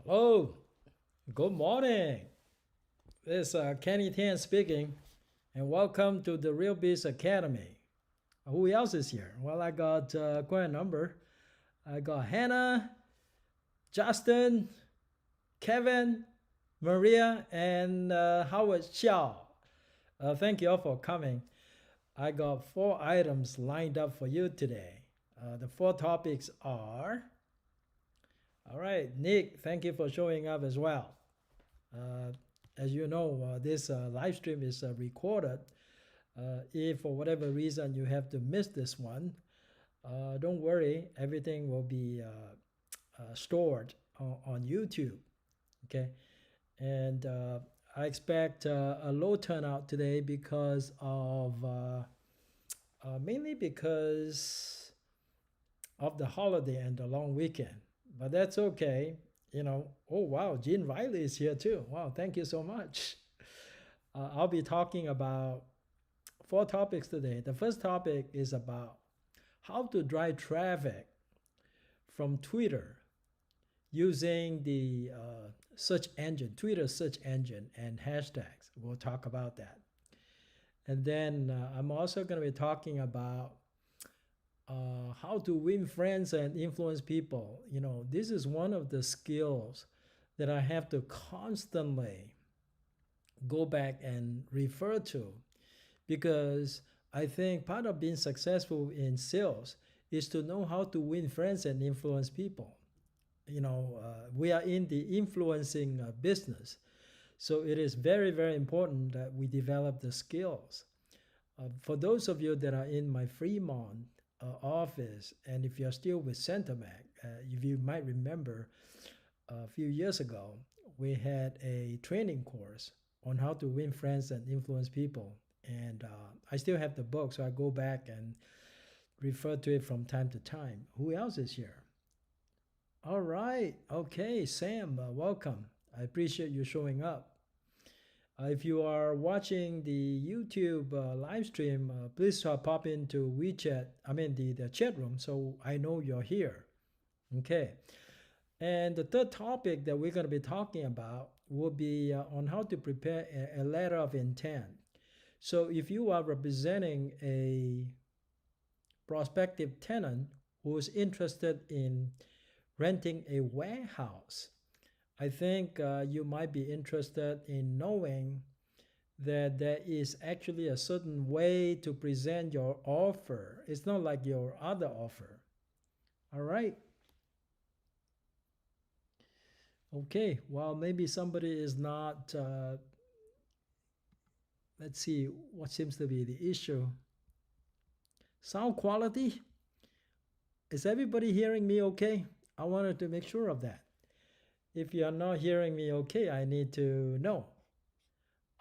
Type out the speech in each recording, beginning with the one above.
Hello, good morning. This is Kenny Tan speaking, and welcome to the Real Biz Academy. Who else is here? Well, I got quite a number. I got Hannah, Justin, Kevin, Maria, and Howard Xiao. Thank you all for coming. I got 4 items lined up for you today. The 4 topics are, all right, Nick, thank you for showing up as well. As you know, this live stream is recorded. If for whatever reason you have to miss this one, don't worry, everything will be stored on YouTube. Okay, and I expect a low turnout today because of mainly because of the holiday and the long weekend. But that's okay. Oh wow, Gene Riley is here too. Wow, thank you so much. I'll be talking about 4 topics today. The first topic is about how to drive traffic from Twitter using the search engine, Twitter search engine, and hashtags. We'll talk about that. And then I'm also going to be talking about how to win friends and influence people. This is one of the skills that I have to constantly go back and refer to, because I think part of being successful in sales is to know how to win friends and influence people. We are in the influencing business, so it is very, very important that we develop the skills. For those of you that are in my Fremont office, and if you're still with Centermac, if you might remember, a few years ago, we had a training course on how to win friends and influence people. And I still have the book, so I go back and refer to it from time to time. Who else is here? All right. Okay, Sam, welcome. I appreciate you showing up. If you are watching the YouTube live stream, please pop into WeChat, the chat room, so I know you're here. Okay. And the third topic that we're going to be talking about will be on how to prepare a letter of intent. So if you are representing a prospective tenant who is interested in renting a warehouse, I think you might be interested in knowing that there is actually a certain way to present your offer. It's not like your other offer. All right. Okay, well, maybe somebody is not, let's see, what seems to be the issue? Sound quality? Is everybody hearing me okay? I wanted to make sure of that. If you are not hearing me okay, I need to know.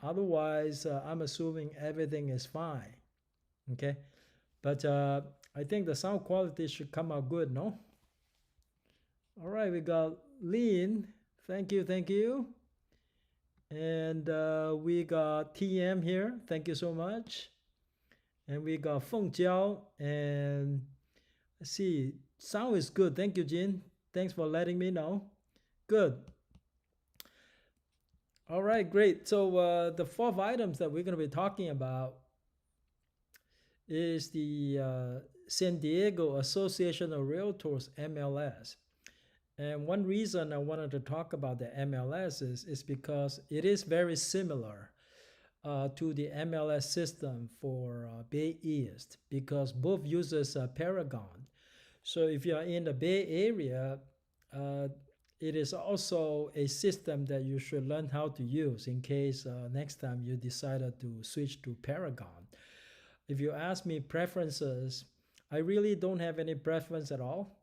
Otherwise, I'm assuming everything is fine. Okay, but I think the sound quality should come out good, no? All right, we got Lean. Thank you, thank you. And we got TM here. Thank you so much. And we got Feng Jiao. And let's see, sound is good. Thank you, Jin. Thanks for letting me know. Good. All right, great. So the 4 items that we're going to be talking about is the San Diego Association of Realtors, MLS. And one reason I wanted to talk about the MLS is because it is very similar to the MLS system for Bay East, because both uses Paragon. So if you are in the Bay Area, it is also a system that you should learn how to use in case next time you decided to switch to Paragon. If you ask me preferences, I really don't have any preference at all.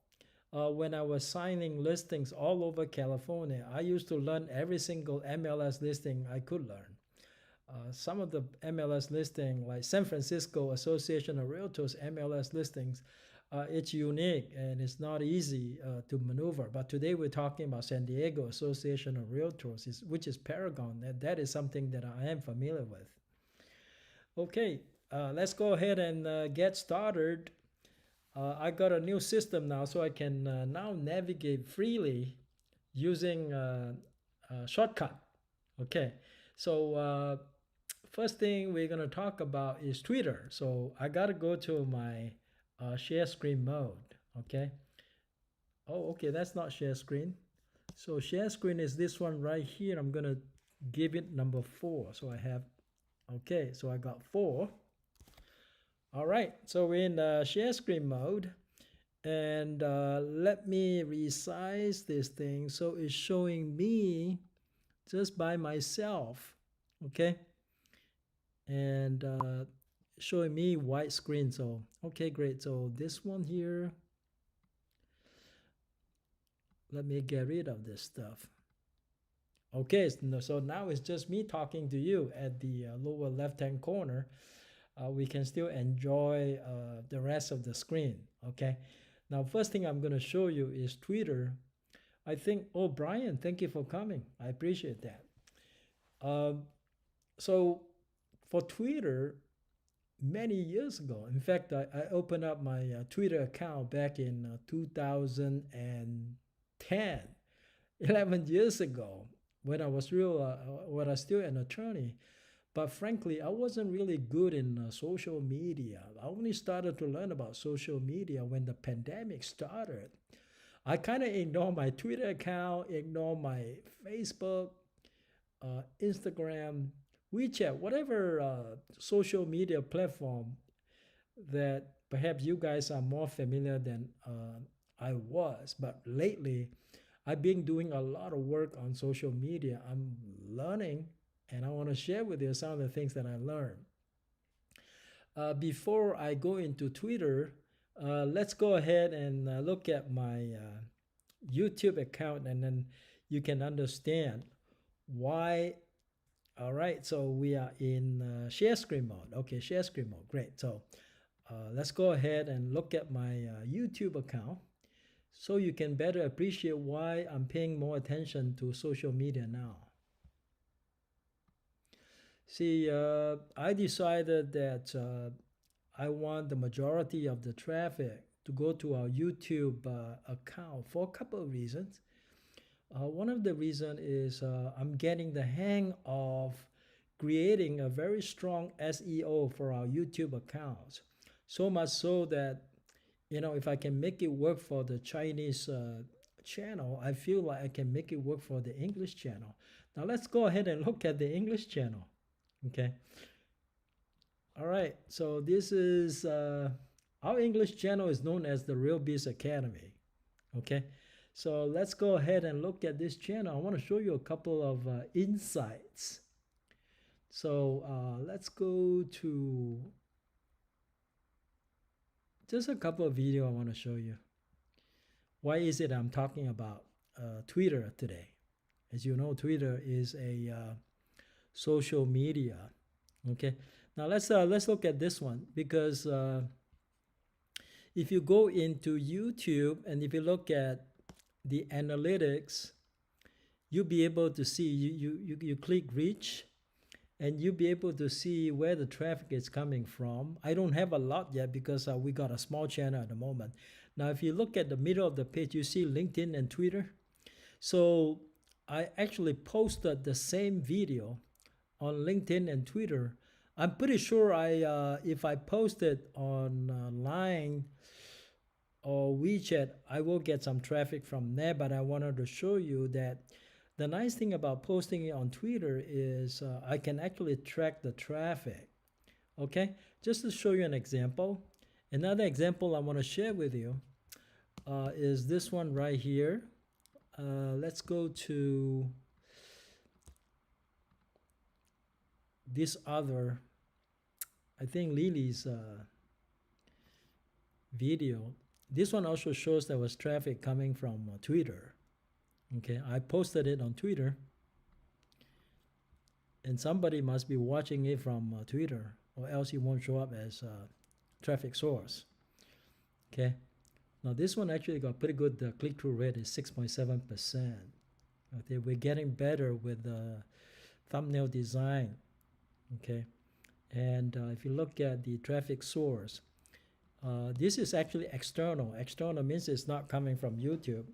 When I was signing listings all over California, I used to learn every single MLS listing I could learn. Some of the MLS listing, like San Francisco Association of Realtors MLS listings, it's unique and it's not easy to maneuver. But today we're talking about San Diego Association of Realtors, which is Paragon. That is something that I am familiar with. Okay, let's go ahead and get started. I got a new system now, so I can now navigate freely using a shortcut. Okay, So first thing we're gonna talk about is Twitter. So I gotta go to my share screen mode. Okay. Oh, okay, that's not share screen. So share screen is this one right here. I'm gonna give it number 4. So I have, okay, so I got 4. All right, so we're in share screen mode, and let me resize this thing so it's showing me just by myself, okay, and showing me white screen. So okay, great. So this one here, let me get rid of this stuff. Okay, so now it's just me talking to you at the lower left hand corner. We can still enjoy the rest of the screen. Okay, now first thing I'm going to show you is Twitter. I think, oh, Brian, thank you for coming. I appreciate that. So for Twitter, many years ago, in fact, I opened up my Twitter account back in 2010, 11 years ago, when I was still an attorney. But frankly, I wasn't really good in social media. I only started to learn about social media when the pandemic started. I kind of ignored my Twitter account, ignored my Facebook, Instagram, WeChat, whatever social media platform that perhaps you guys are more familiar than I was. But lately, I've been doing a lot of work on social media. I'm learning, and I want to share with you some of the things that I learned. Before I go into Twitter, let's go ahead and look at my YouTube account, and then you can understand why. All right, so we are in share screen mode. Okay, share screen mode, great. So let's go ahead and look at my YouTube account so you can better appreciate why I'm paying more attention to social media now. See, I decided that I want the majority of the traffic to go to our YouTube account for a couple of reasons. One of the reasons is I'm getting the hang of creating a very strong SEO for our YouTube accounts. So much so that, if I can make it work for the Chinese channel, I feel like I can make it work for the English channel. Now let's go ahead and look at the English channel. Okay. All right. So this is our English channel is known as the Real Biz Academy. Okay. So let's go ahead and look at this channel. I want to show you a couple of insights. So let's go to just a couple of videos I want to show you. Why is it I'm talking about Twitter today? As you know, Twitter is a social media. Okay. Now let's look at this one, because if you go into YouTube and if you look at the analytics, you'll be able to see, you click reach, and you'll be able to see where the traffic is coming from. I don't have a lot yet because we got a small channel at the moment. Now, if you look at the middle of the page, you see LinkedIn and Twitter. So I actually posted the same video on LinkedIn and Twitter. I'm pretty sure if I post it on Line or WeChat, I will get some traffic from there. But I wanted to show you that the nice thing about posting it on Twitter is I can actually track the traffic. Okay, just to show you an example. Another example I want to share with you is this one right here. Let's go to this other, I think Lily's video. This one also shows there was traffic coming from Twitter. Okay, I posted it on Twitter, and somebody must be watching it from Twitter, or else it won't show up as a traffic source. Okay, now this one actually got pretty good click-through rate, is 6.7%. Okay, we're getting better with the thumbnail design. Okay, and if you look at the traffic source, this is actually external. External means it's not coming from YouTube.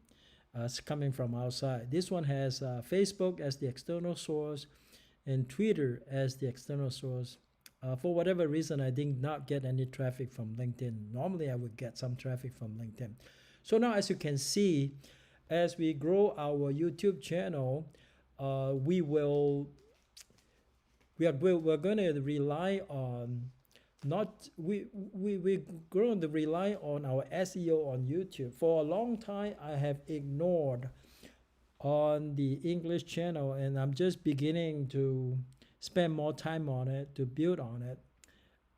It's coming from outside. This one has Facebook as the external source, and Twitter as the external source. For whatever reason, I did not get any traffic from LinkedIn. Normally, I would get some traffic from LinkedIn. So now, as you can see, as we grow our YouTube channel, we're going to rely on not we're going to rely on our SEO on YouTube. For a long time, I have ignored on the English channel, and I'm just beginning to spend more time on it, to build on it.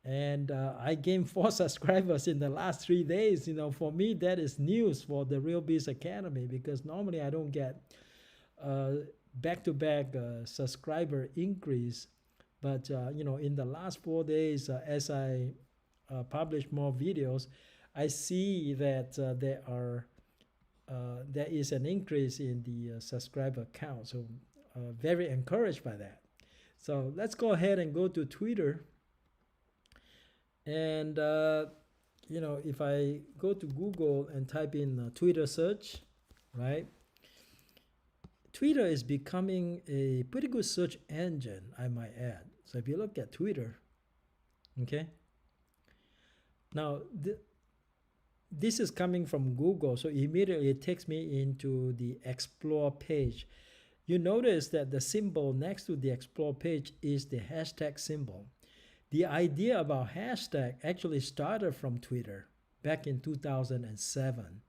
And I gained 4 subscribers in the last 3 days. For me, that is news for the Real Biz Academy, because normally I don't get back-to-back subscriber increase. But in the last 4 days, as I publish more videos, I see that there is an increase in the subscriber count. So very encouraged by that. So let's go ahead and go to Twitter. And if I go to Google and type in Twitter search, right? Twitter is becoming a pretty good search engine, I might add. So if you look at Twitter, okay? Now, this is coming from Google, so immediately it takes me into the Explore page. You notice that the symbol next to the Explore page is the hashtag symbol. The idea about hashtag actually started from Twitter back in 2007.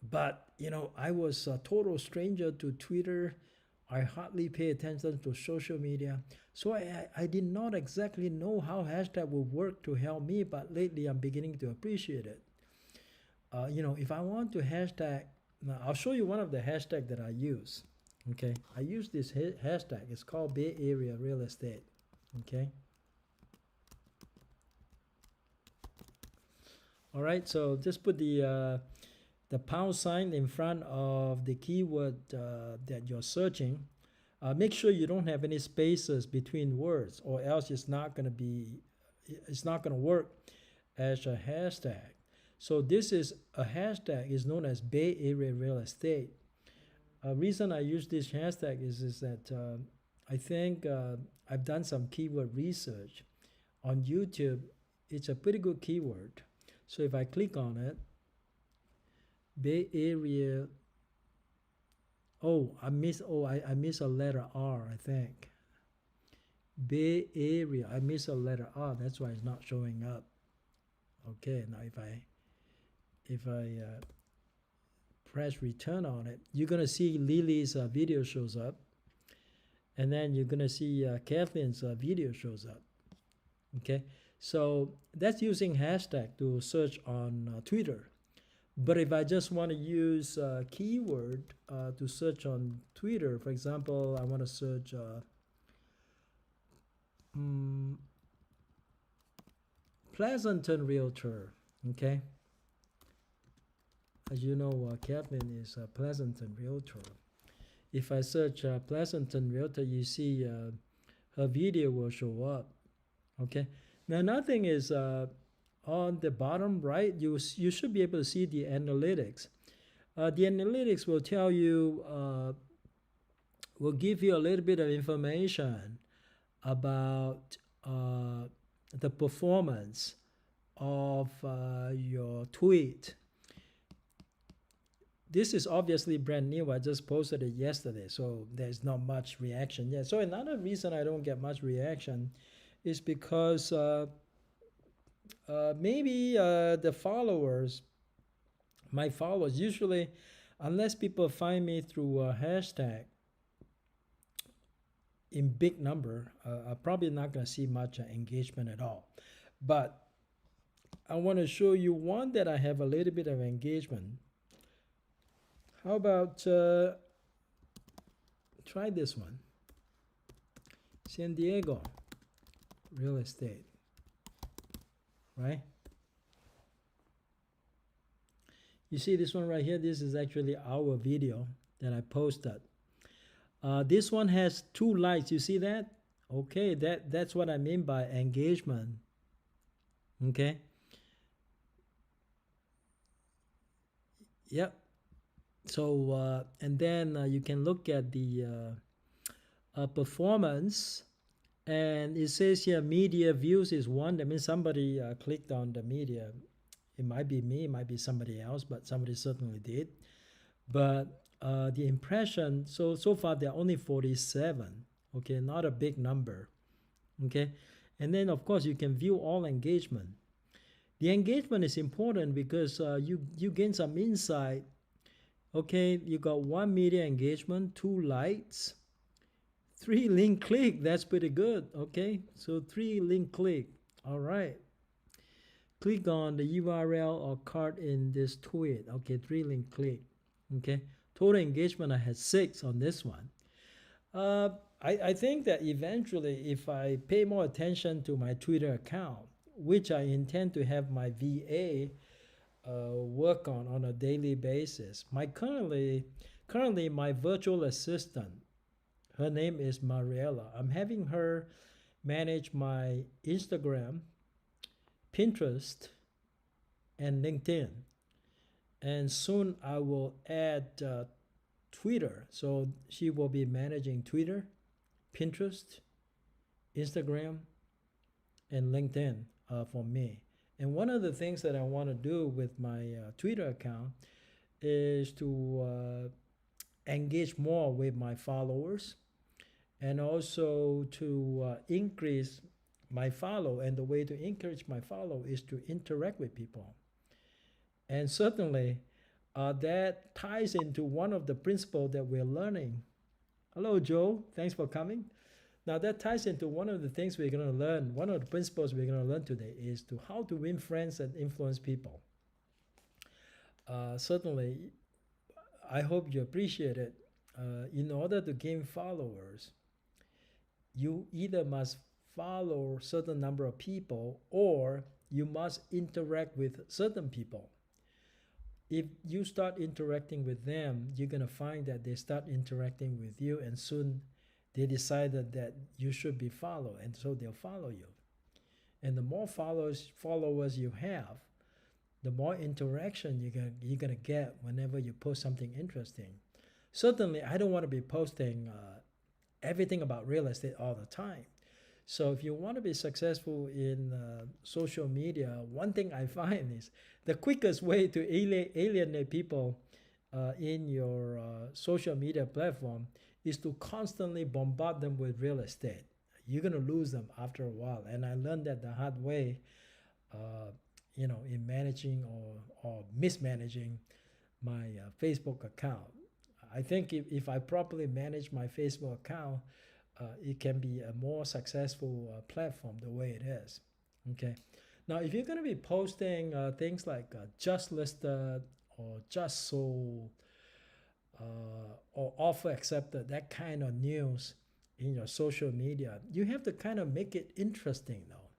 But, I was a total stranger to Twitter. I hardly pay attention to social media. So I did not exactly know how hashtag would work to help me, but lately I'm beginning to appreciate it. If I want to hashtag, now I'll show you one of the hashtags that I use. Okay, I use this hashtag. It's called Bay Area Real Estate. Okay. All right, so just put the pound sign in front of the keyword that you're searching. Make sure you don't have any spaces between words, or else it's not going to work as a hashtag. So this is a hashtag is known as Bay Area Real Estate. Reason I use this hashtag is that I think I've done some keyword research on YouTube. It's a pretty good keyword. So if I click on it, Bay Area. I miss a letter R, I think. Bay Area. I miss a letter R. That's why it's not showing up. Okay, now if I press return on it, you're gonna see Lily's video shows up, and then you're gonna see Kathleen's video shows up. Okay, so that's using hashtag to search on Twitter. But if I just want to use a keyword to search on Twitter, for example, I want to search Pleasanton Realtor, okay? As you know, Kathleen is a Pleasanton Realtor. If I search Pleasanton Realtor, you see her video will show up, okay? Now, another thing is on the bottom right, you should be able to see the analytics. The analytics will tell you, will give you a little bit of information about the performance of your tweet. This is obviously brand new. I just posted it yesterday, so there's not much reaction yet. So another reason I don't get much reaction is because maybe the followers, my followers, usually, unless people find me through a hashtag in big number, I'm probably not going to see much engagement at all. But I want to show you one that I have a little bit of engagement. How about try this one? San Diego real estate, right? You see this one right here? This is actually our video that I posted. This one has 2 likes. You see that? Okay, that's what I mean by engagement. Okay. Yep. So and then you can look at the performance, and it says here media views is one. That means somebody clicked on the media. It might be me, it might be somebody else, but somebody certainly did. But the impression, so far there are only 47. Okay, not a big number. Okay, and then of course you can view all engagement. The engagement is important because you gain some insight. Okay, you got 1 media engagement, 2 likes, 3 link click. That's pretty good. Okay, so 3 link click. All right, click on the URL or card in this tweet. Okay, 3 link click. Okay, total engagement I had 6 on this one. I think that eventually if I pay more attention to my Twitter account, which I intend to have my VA work on a daily basis. Currently my virtual assistant, her name is Mariella. I'm having her manage my Instagram, Pinterest, and LinkedIn. And soon I will add Twitter. So she will be managing Twitter, Pinterest, Instagram, and LinkedIn for me. And one of the things that I want to do with my Twitter account is to engage more with my followers, and also to increase my follow. And the way to encourage my follow is to interact with people. And certainly that ties into one of the principles that we're learning. Hello, Joe. Thanks for coming. Now that ties into one of the things we're going to learn. One of the principles we're going to learn today is to how to win friends and influence people. Certainly, I hope you appreciate it. In order to gain followers, you either must follow a certain number of people or you must interact with certain people. If you start interacting with them, you're going to find that they start interacting with you, and soon they decided that you should be followed, and so they'll follow you. And the more followers you have, the more interaction you're gonna get whenever you post something interesting. Certainly, I don't want to be posting everything about real estate all the time. So if you want to be successful in social media, one thing I find is the quickest way to alienate people in your social media platform is to constantly bombard them with real estate. You're going to lose them after a while. And I learned that the hard way, in managing or mismanaging my Facebook account. I think if I properly manage my Facebook account, it can be a more successful platform the way it is. Okay. Now, if you're going to be posting things like just listed or just sold or offer accepted, that kind of news in your social media, you have to kind of make it interesting though.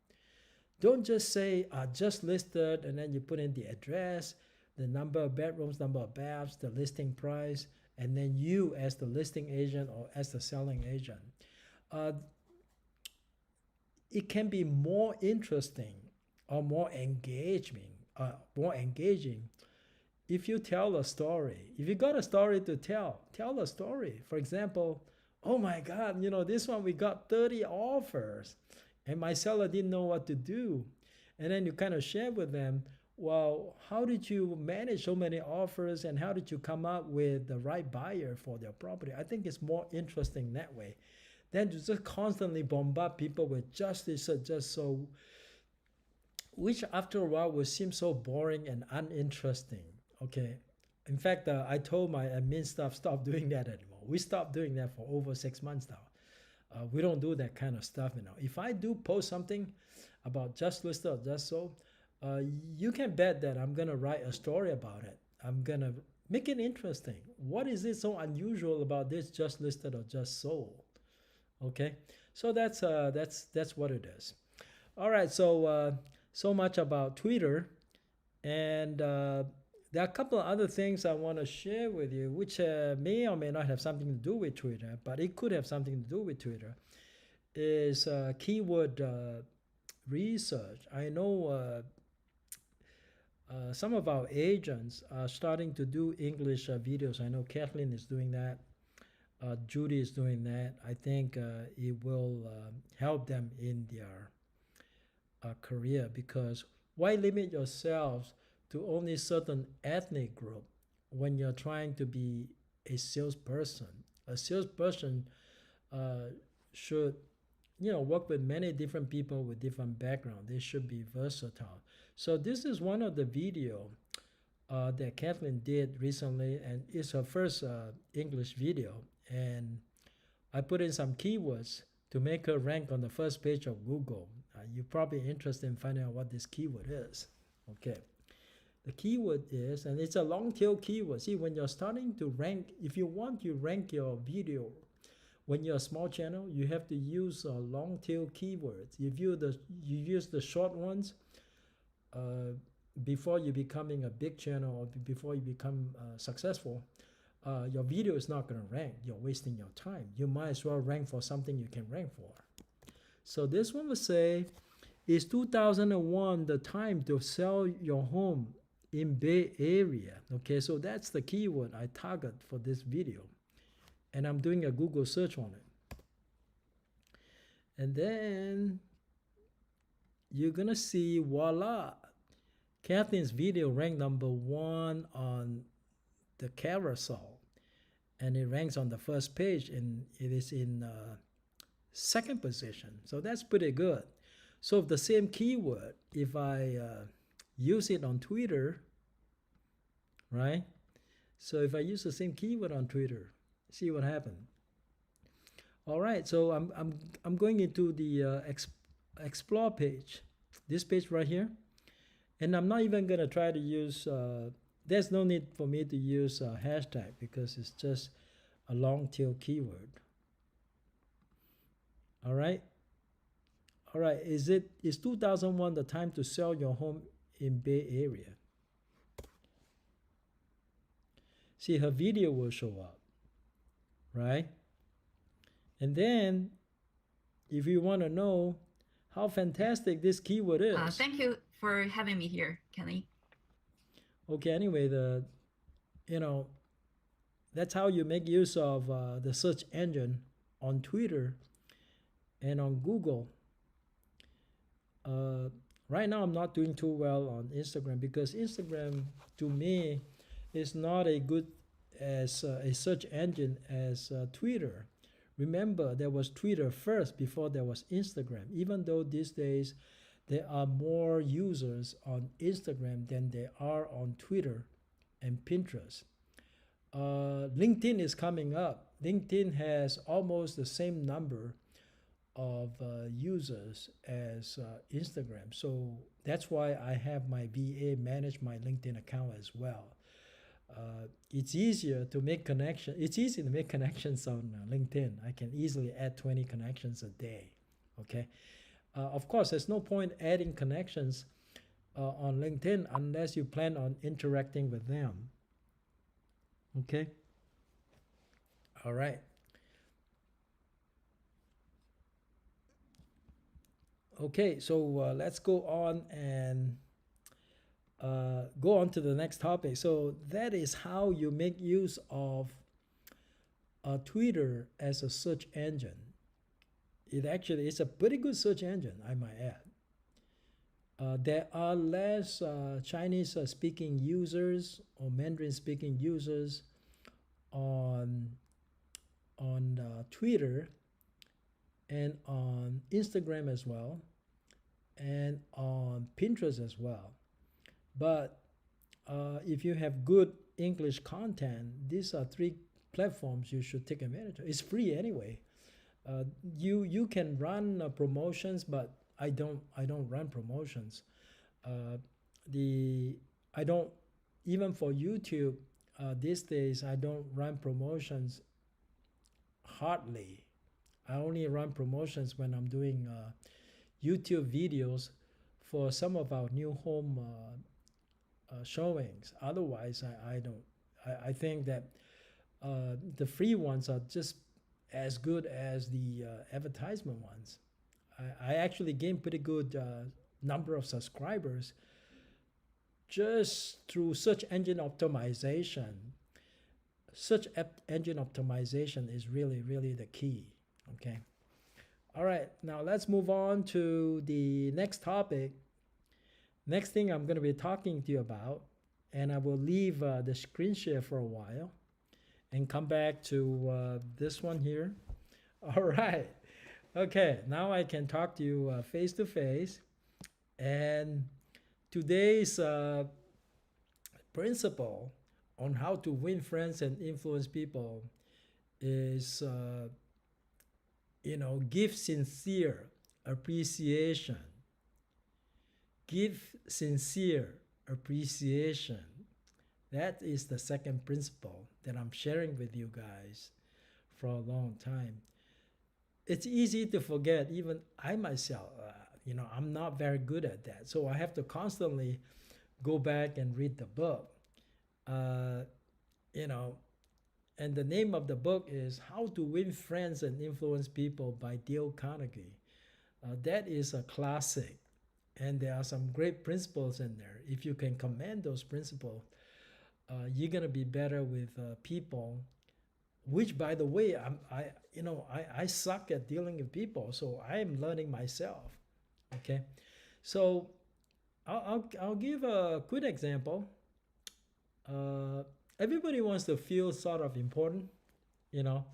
Don't just say just listed and then you put in the address, the number of bedrooms, number of baths, the listing price, and then you as the listing agent or as the selling agent. It can be more interesting or more engaging if you tell a story. If you got a story to tell a story. For example, oh my God, this one we got 30 offers and my seller didn't know what to do. And then you kind of share with them, well, how did you manage so many offers and how did you come up with the right buyer for their property? I think it's more interesting that way than to just constantly bombard people with just this or just so, which after a while will seem so boring and uninteresting. Okay. In fact, I told my admin staff, stop doing that anymore. We stopped doing that for over 6 months now. We don't do that kind of stuff now. If I do post something about just listed or just sold, you can bet that I'm going to write a story about it. I'm going to make it interesting. What is it so unusual about this just listed or just sold? Okay, so that's what it is. All right, so so much about Twitter, and there are a couple of other things I want to share with you, which may or may not have something to do with Twitter, but it could have something to do with Twitter. Is keyword research. I know some of our agents are starting to do English videos. I know Kathleen is doing that. Judy is doing that. I think it will help them in their career, because why limit yourselves to only certain ethnic group when you're trying to be a salesperson? A salesperson uh, should work with many different people with different background. They should be versatile. So this is one of the video that Kathleen did recently, and it's her first English video. And I put in some keywords to make her rank on the first page of Google. You're probably interested in finding out what this keyword is. Okay. The keyword is, and it's a long tail keyword. See, when you're starting to rank, if you want to rank your video, when you're a small channel, you have to use long tail keywords. If you use the short ones, before you becoming a big channel or before you become successful, your video is not going to rank. You're wasting your time. You might as well rank for something you can rank for. So this one will say, is 2001 the time to sell your home in Bay Area? Okay, so that's the keyword I target for this video. And I'm doing a Google search on it. And then you're going to see, voila, Kathleen's video ranked #1 on the carousel. And it ranks on the first page, and it is in second position. So that's pretty good. So if the same keyword, if I use it on Twitter, right? So if I use the same keyword on Twitter, see what happened. All right, so I'm going into the explore page, this page right here, and I'm not even gonna try to use. There's no need for me to use a hashtag because it's just a long tail keyword. All right. All right. Is 2001 the time to sell your home in Bay Area? See, her video will show up, right? And then, if you want to know how fantastic this keyword is. Thank you for having me here, Kenny. Okay, anyway, that's how you make use of the search engine on Twitter and on Google. Right now, I'm not doing too well on Instagram because Instagram, to me, is not a good as a search engine as Twitter. Remember, there was Twitter first before there was Instagram. Even though these days there are more users on Instagram than there are on Twitter and Pinterest. LinkedIn is coming up. LinkedIn has almost the same number of users as Instagram. So that's why I have my VA manage my LinkedIn account as well. It's easier to make connections. It's easy to make connections on LinkedIn. I can easily add 20 connections a day. Okay. Of course, there's no point adding connections on LinkedIn unless you plan on interacting with them. Okay. All right. Okay, so let's go on and go on to the next topic. So that is how you make use of Twitter as a search engine. It actually is a pretty good search engine, I might add. There are less Chinese speaking users or Mandarin speaking users on Twitter and on Instagram as well, and on Pinterest as well. But if you have good English content, these are 3 platforms you should take advantage of. It's free anyway. You can run promotions, but I don't run promotions. I don't, even for YouTube these days, I don't run promotions hardly. I only run promotions when I'm doing YouTube videos for some of our new home showings. Otherwise, I don't. I think that the free ones are just as good as the advertisement ones. I actually gained pretty good number of subscribers just through search engine optimization. search engine optimization is really, really the key. Okay. All right. Now let's move on to the next topic. Next thing I'm going to be talking to you about, and I will leave the screen share for a while and come back to this one here. All right. Okay. Now I can talk to you face to face. And today's principle on how to win friends and influence people is, give sincere appreciation. Give sincere appreciation. That is the second principle that I'm sharing with you guys for a long time. It's easy to forget, even I myself, I'm not very good at that. So I have to constantly go back and read the book. Uh, you know, and the name of the book is How to Win Friends and Influence People by Dale Carnegie. That is a classic, and there are some great principles in there. If you can command those principles, you're gonna be better with people. Which, by the way, I suck at dealing with people, so I am learning myself. Okay, so I'll give a good example. Uh, Everybody wants to feel sort of important, you know.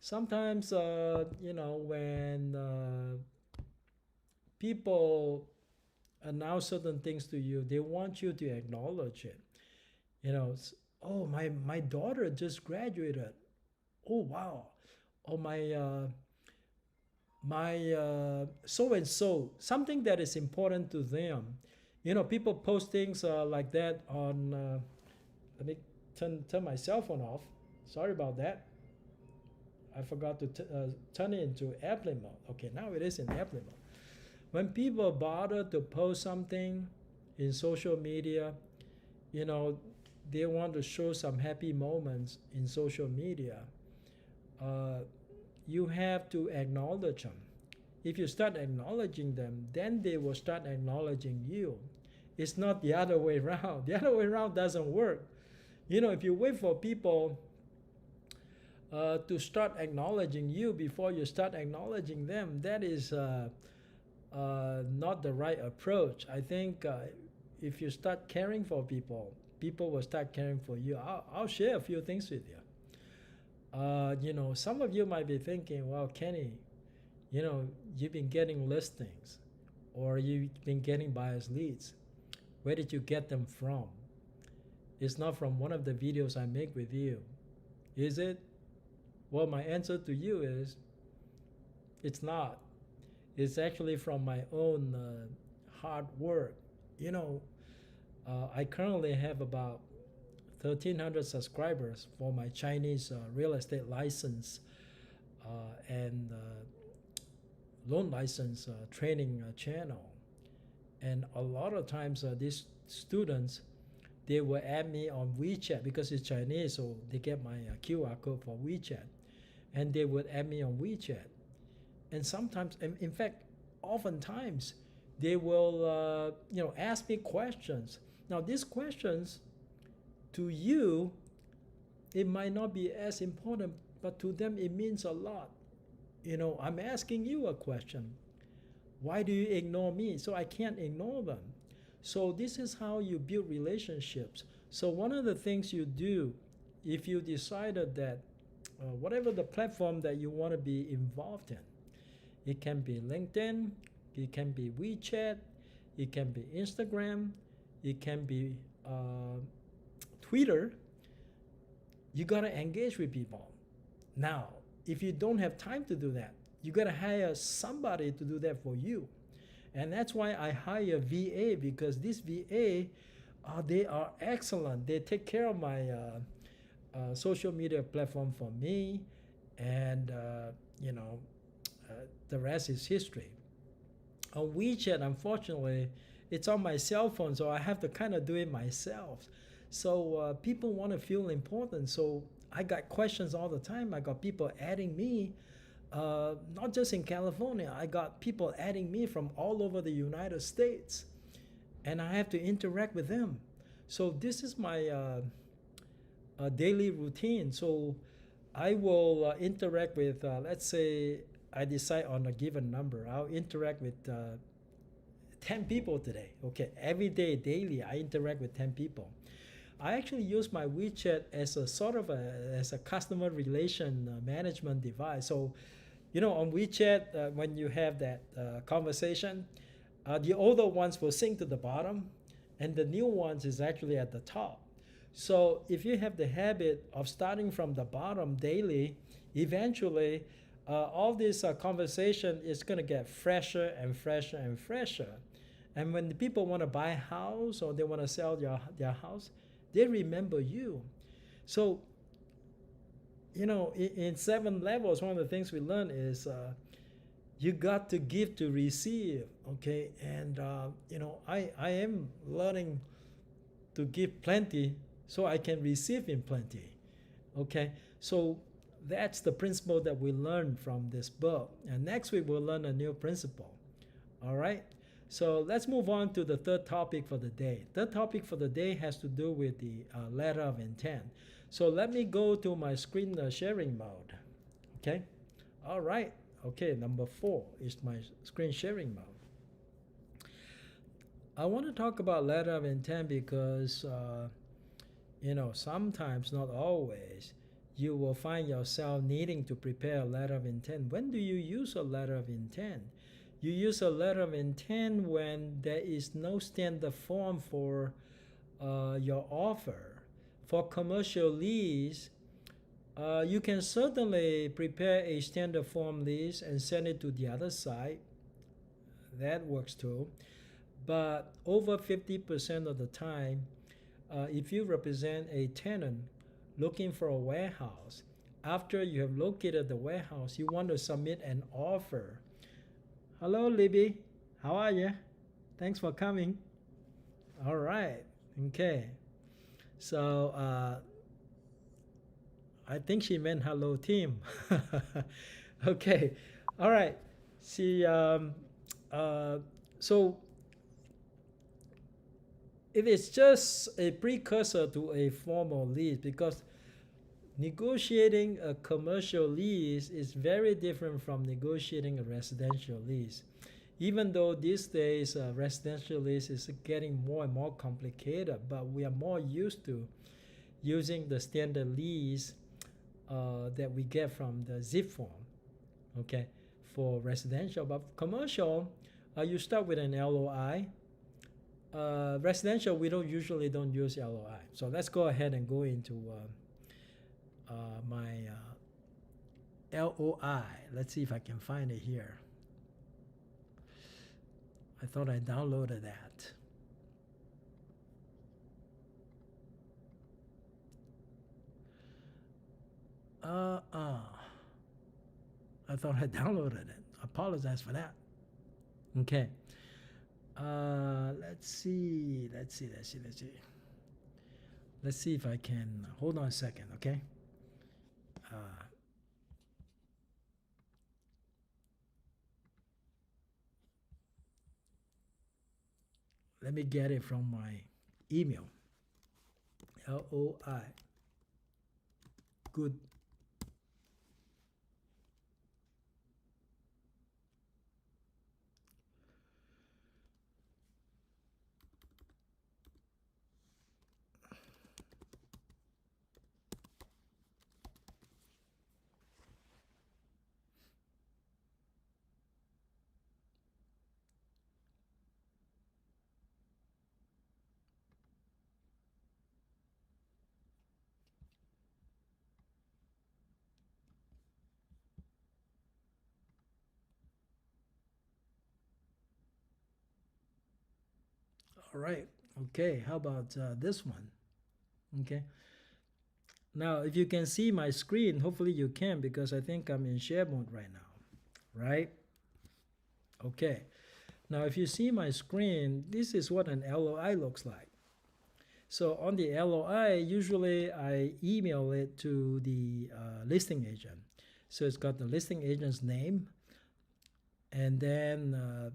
Sometimes, when people announce certain things to you, they want you to acknowledge it. Oh, my daughter just graduated. Oh, wow. Oh, my so and so, something that is important to them. People post things like that on. Let me turn my cell phone off. Sorry about that. I forgot to turn it into airplane mode. Okay, now it is in airplane mode. When people bother to post something in social media, you know, they want to show some happy moments in social media. Uh, you have to acknowledge them. If you start acknowledging them, then they will start acknowledging you. It's not the other way around. The other way around doesn't work. If you wait for people to start acknowledging you before you start acknowledging them, that is not the right approach. I think if you start caring for people, people will start caring for you. I'll share a few things with you. Some of you might be thinking, well, Kenny, you've been getting listings or you've been getting buyers leads. Where did you get them from? It's not from one of the videos I make with you, is it? Well, my answer to you is it's not. It's actually from my own hard work. I currently have about 1,300 subscribers for my Chinese real estate license and loan license training channel. And a lot of times these students, they will add me on WeChat because it's Chinese, so they get my QR code for WeChat. And they would add me on WeChat. And sometimes, in fact, oftentimes, they will ask me questions. Now, these questions, to you, it might not be as important, but to them it means a lot. I'm asking you a question. Why do you ignore me? So I can't ignore them. So this is how you build relationships. So one of the things you do, if you decided that whatever the platform that you want to be involved in, it can be LinkedIn, it can be WeChat, it can be Instagram, it can be Twitter. You got to engage with people. Now, if you don't have time to do that, you got to hire somebody to do that for you. And that's why I hire VA, because this VA, they are excellent. They take care of my social media platform for me, and the rest is history. On WeChat, unfortunately, it's on my cell phone, so I have to kind of do it myself. So people want to feel important. So I got questions all the time. I got people adding me, not just in California. I got people adding me from all over the United States, and I have to interact with them. So this is my a daily routine. So I will interact with, let's say, I decide on a given number. I'll interact with 10 people today. Okay, every day, daily, I interact with 10 people. I actually use my WeChat as a sort of as a customer relation management device. So, on WeChat, when you have that conversation, the older ones will sink to the bottom, and the new ones is actually at the top. So if you have the habit of starting from the bottom daily, eventually all this conversation is going to get fresher and fresher and fresher. And when the people want to buy a house or they want to sell their house, they remember you. So, in 7 levels, one of the things we learn is you got to give to receive, okay? And, I am learning to give plenty so I can receive in plenty, okay? So that's the principle that we learn from this book. And next week we'll learn a new principle, all right? So let's move on to the third topic for the day. Third topic for the day has to do with the letter of intent. So let me go to my screen sharing mode, okay? All right, okay, number 4 is my screen sharing mode. I want to talk about letter of intent because, sometimes, not always, you will find yourself needing to prepare a letter of intent. When do you use a letter of intent? You use a letter of intent when there is no standard form for your offer. For commercial leads, you can certainly prepare a standard form lease and send it to the other side. That works too. But over 50% of the time, if you represent a tenant looking for a warehouse, after you have located the warehouse, you want to submit an offer. Hello, Libby. How are you? Thanks for coming. All right. Okay. So I think she meant hello, team. Okay. All right. See. So it is just a precursor to a formal lease because negotiating a commercial lease is very different from negotiating a residential lease. Even though these days residential lease is getting more and more complicated, but we are more used to using the standard lease that we get from the zip form, okay, for residential. But commercial, you start with an LOI. Residential, we usually don't use LOI. So let's go ahead and go into my LOI. Let's see if I can find it here. I thought I downloaded that. I thought I downloaded it. Apologize for that. Okay. Let's see. Let's see if I can. Hold on a second, okay? Let me get it from my email. LOI. Good. All right. Okay. How about this one? Okay. Now, if you can see my screen, hopefully you can because I think I'm in share mode right now, right? Okay. Now, if you see my screen, this is what an LOI looks like. So on the LOI, usually I email it to the listing agent. So it's got the listing agent's name, and then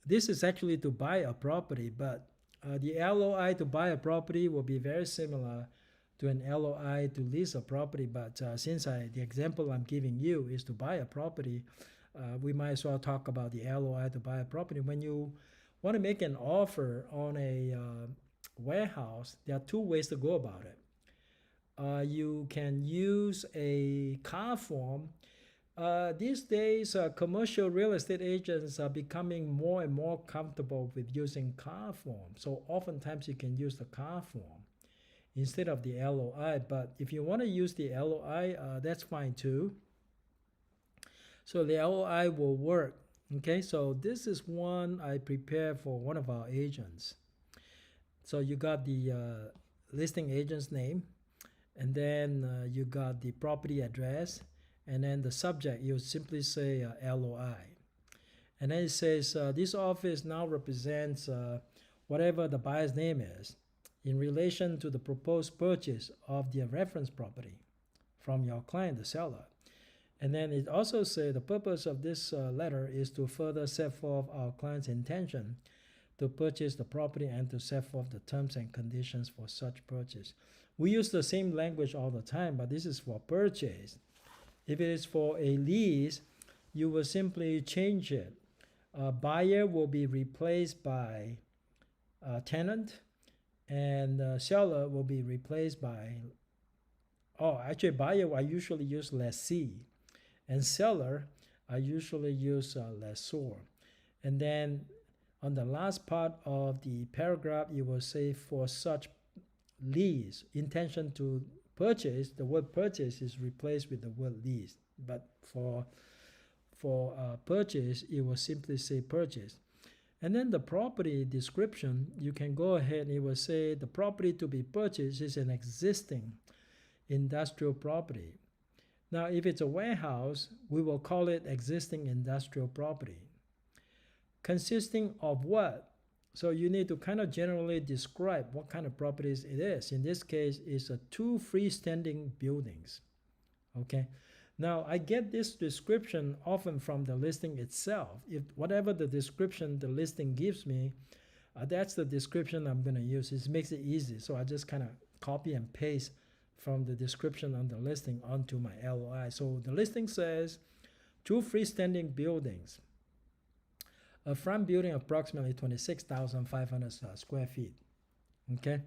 this is actually to buy a property, but the LOI to buy a property will be very similar to an LOI to lease a property, but since the example I'm giving you is to buy a property, we might as well talk about the LOI to buy a property. When you want to make an offer on a warehouse, there are two ways to go about it. You can use a car form. These days, commercial real estate agents are becoming more and more comfortable with using car form. So oftentimes you can use the car form instead of the LOI. But if you want to use the LOI, that's fine too. So the LOI will work. Okay, so this is one I prepared for one of our agents. So you got the listing agent's name, and then you got the property address, and then the subject, you simply say LOI. And then it says, this office now represents whatever the buyer's name is in relation to the proposed purchase of the reference property from your client, the seller. And then it also says the purpose of this letter is to further set forth our client's intention to purchase the property and to set forth the terms and conditions for such purchase. We use the same language all the time, but this is for purchase. If it is for a lease, you will simply change it. Buyer will be replaced by tenant, and seller will be replaced by, actually buyer I usually use lessee, and seller I usually use lessor. And then on the last part of the paragraph, you will say for such lease, intention to purchase, the word purchase is replaced with the word lease. But for purchase, it will simply say purchase. And then the property description, you can go ahead and it will say the property to be purchased is an existing industrial property. Now, if it's a warehouse, we will call it existing industrial property. Consisting of what? So you need to kind of generally describe what kind of properties it is. In this case, it's two freestanding buildings. Okay. Now, I get this description often from the listing itself. If whatever the description the listing gives me, that's the description I'm going to use. It makes it easy. So I just kind of copy and paste from the description on the listing onto my LOI. So the listing says two freestanding buildings. A front building approximately 26,500 square feet, okay?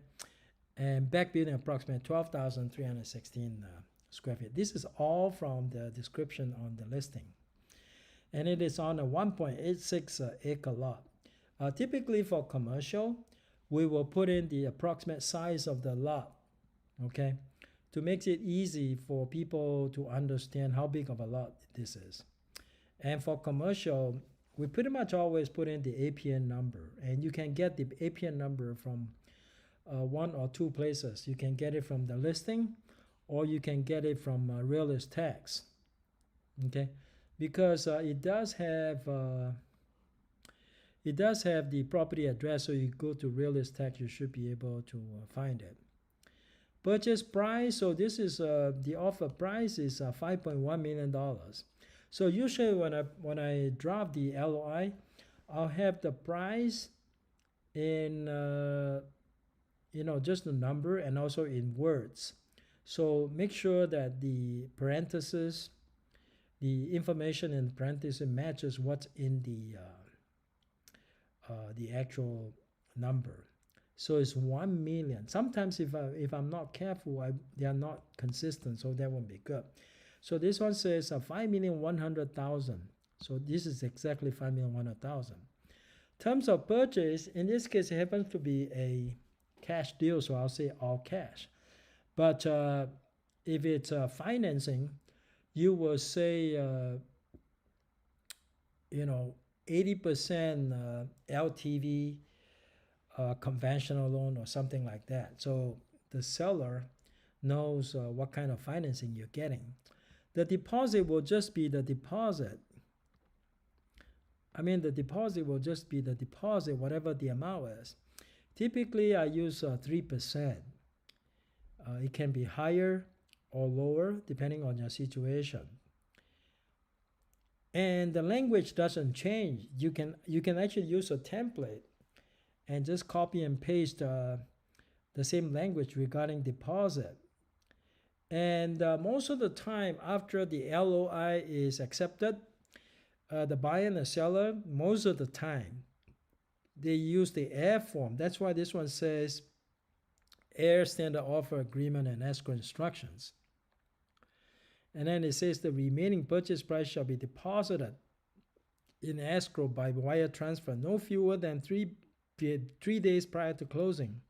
And back building approximately 12,316 square feet. This is all from the description on the listing. And it is on a 1.86 acre lot. Typically for commercial, we will put in the approximate size of the lot, okay? To make it easy for people to understand how big of a lot this is. And for commercial, we pretty much always put in the APN number, and you can get the APN number from one or two places. You can get it from the listing, or you can get it from Realist Tax, okay? Because it does have the property address, so you go to Realist Tax, you should be able to find it. Purchase price, so this is the offer price is $5.1 million. So usually when I draft the LOI, I'll have the price in just the number and also in words. So make sure that the parentheses, the information in parentheses matches what's in the actual number. So it's 1 million. Sometimes if I'm not careful, they are not consistent, so that won't be good. So this one says 5,100,000. So this is exactly 5,100,000. Terms of purchase, in this case, it happens to be a cash deal, so I'll say all cash. But if it's financing, you will say 80% LTV conventional loan or something like that. So the seller knows what kind of financing you're getting. The deposit will just be the deposit. The deposit will just be the deposit, whatever the amount is. Typically, I use 3%. It can be higher or lower depending on your situation. And the language doesn't change. You can actually use a template and just copy and paste the same language regarding deposit. And most of the time, after the LOI is accepted, the buyer and the seller, most of the time, they use the air form. That's why this one says air standard offer agreement and escrow instructions. And then it says the remaining purchase price shall be deposited in escrow by wire transfer no fewer than 3 days prior to closing.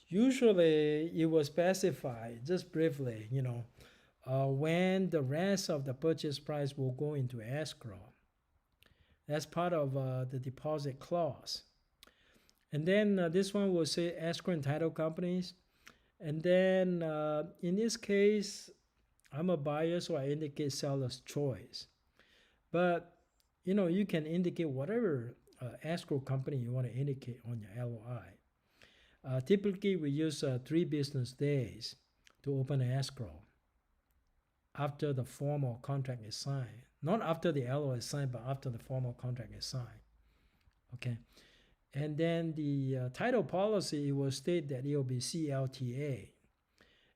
Usually it will specify just briefly, when the rest of the purchase price will go into escrow. That's part of the deposit clause. And then this one will say escrow and title companies. And then in this case, I'm a buyer, so I indicate seller's choice. But you can indicate whatever escrow company you want to indicate on your LOI. Typically, we use 3 business days to open an escrow after the formal contract is signed. Not after the LOI is signed, but after the formal contract is signed. Okay. And then the title policy, it will state that it will be CLTA.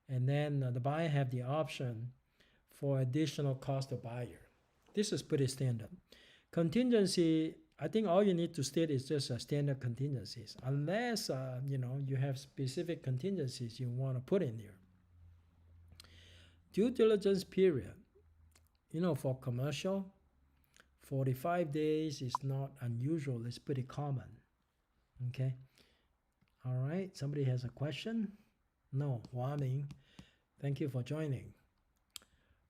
And then the buyer have the option for additional cost to buyer. This is pretty standard. Contingency, I think all you need to state is just standard contingencies, unless you have specific contingencies you want to put in there. Due diligence period, for commercial, 45 days is not unusual. It's pretty common. Okay. All right. Somebody has a question? No. Warning. Thank you for joining.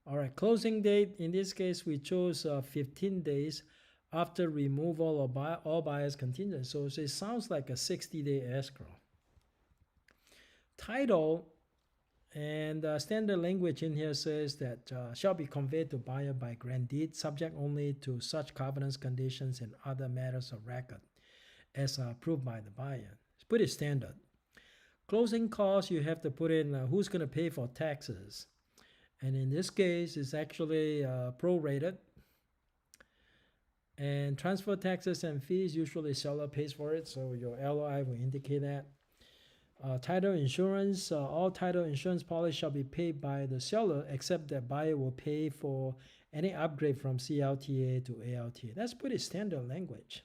All right. Closing date. In this case, we chose 15 days after removal of all buyer's contingent. So it sounds like a 60-day escrow. Title and standard language in here says that shall be conveyed to buyer by grant deed, subject only to such covenants, conditions, and other matters of record as approved by the buyer. It's pretty standard. Closing costs, you have to put in who's going to pay for taxes. And in this case, it's actually prorated. And transfer taxes and fees, usually seller pays for it, so your LOI will indicate that. Title insurance, all title insurance policy shall be paid by the seller, except that buyer will pay for any upgrade from CLTA to ALTA. That's pretty standard language.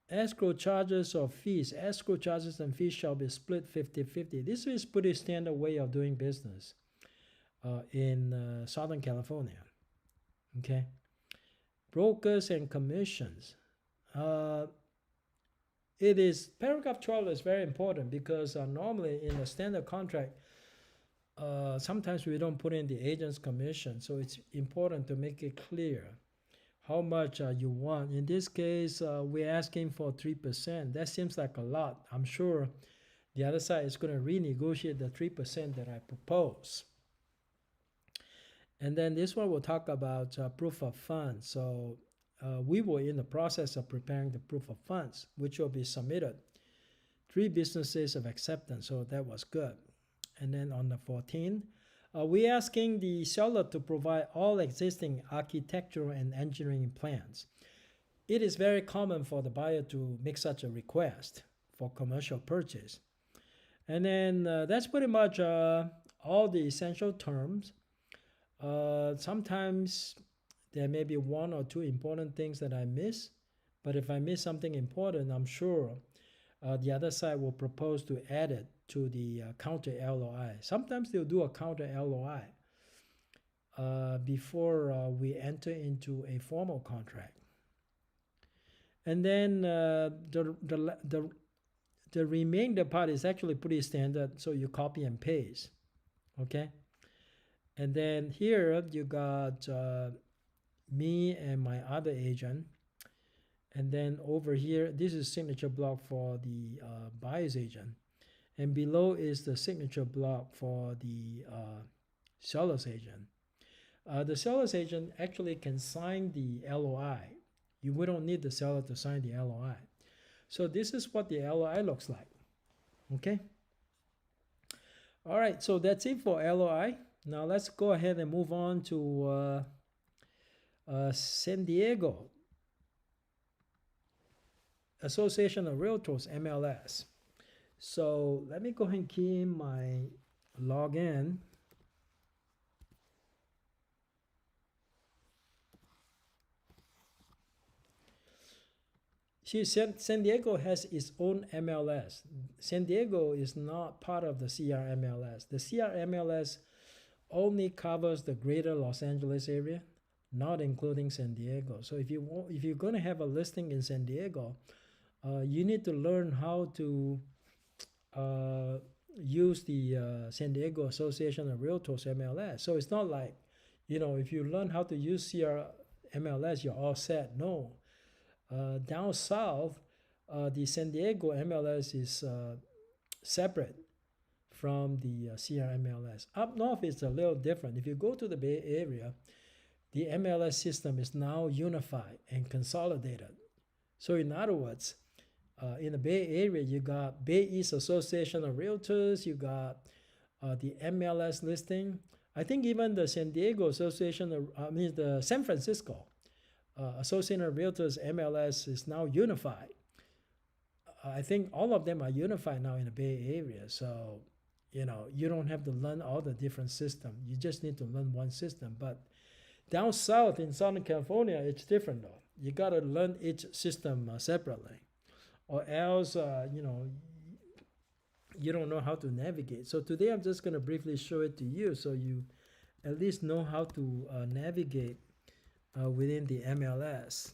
Escrow charges or fees. Escrow charges and fees shall be split 50-50. This is pretty standard way of doing business in Southern California. Okay. Brokers and commissions. It is, paragraph 12 is very important because normally in a standard contract, sometimes we don't put in the agent's commission. So it's important to make it clear how much you want. In this case, we're asking for 3%. That seems like a lot. I'm sure the other side is going to renegotiate the 3% that I propose. And then this one will talk about proof of funds. So we were in the process of preparing the proof of funds, which will be submitted 3 business days of acceptance. So that was good. And then on the 14th, we're asking the seller to provide all existing architectural and engineering plans. It is very common for the buyer to make such a request for commercial purchase. And then that's pretty much all the essential terms. Sometimes there may be 1 or 2 important things that I miss, but if I miss something important, I'm sure the other side will propose to add it to the counter LOI. Sometimes they'll do a counter LOI before we enter into a formal contract. And then the remainder part is actually pretty standard, so you copy and paste. Okay. And then here you got me and my other agent. And then over here, this is signature block for the buyer's agent. And below is the signature block for the seller's agent. The seller's agent actually can sign the LOI. We don't need the seller to sign the LOI. So this is what the LOI looks like. Okay. All right, so that's it for LOI. Now let's go ahead and move on to San Diego Association of Realtors, MLS. So let me go ahead and key in my log in. See, San Diego has its own MLS. San Diego is not part of the CRMLS. The CRMLS only covers the greater Los Angeles area, not including San Diego. So if you're going to have a listing in San Diego, you need to learn how to use the San Diego Association of Realtors MLS. So it's not like, if you learn how to use CRMLS, you're all set. No. Down south, the San Diego MLS is separate from the CRMLS. Up north, it's a little different. If you go to the Bay Area, the MLS system is now unified and consolidated. So in other words, in the Bay Area, you got Bay East Association of Realtors, you got the MLS listing. I think even the San Diego Association of, the San Francisco Association of Realtors MLS is now unified. I think all of them are unified now in the Bay Area. So, you don't have to learn all the different systems. You just need to learn one system. But down south in Southern California, it's different though. You got to learn each system separately, or else, you don't know how to navigate. So today I'm just going to briefly show it to you so you at least know how to navigate within the MLS.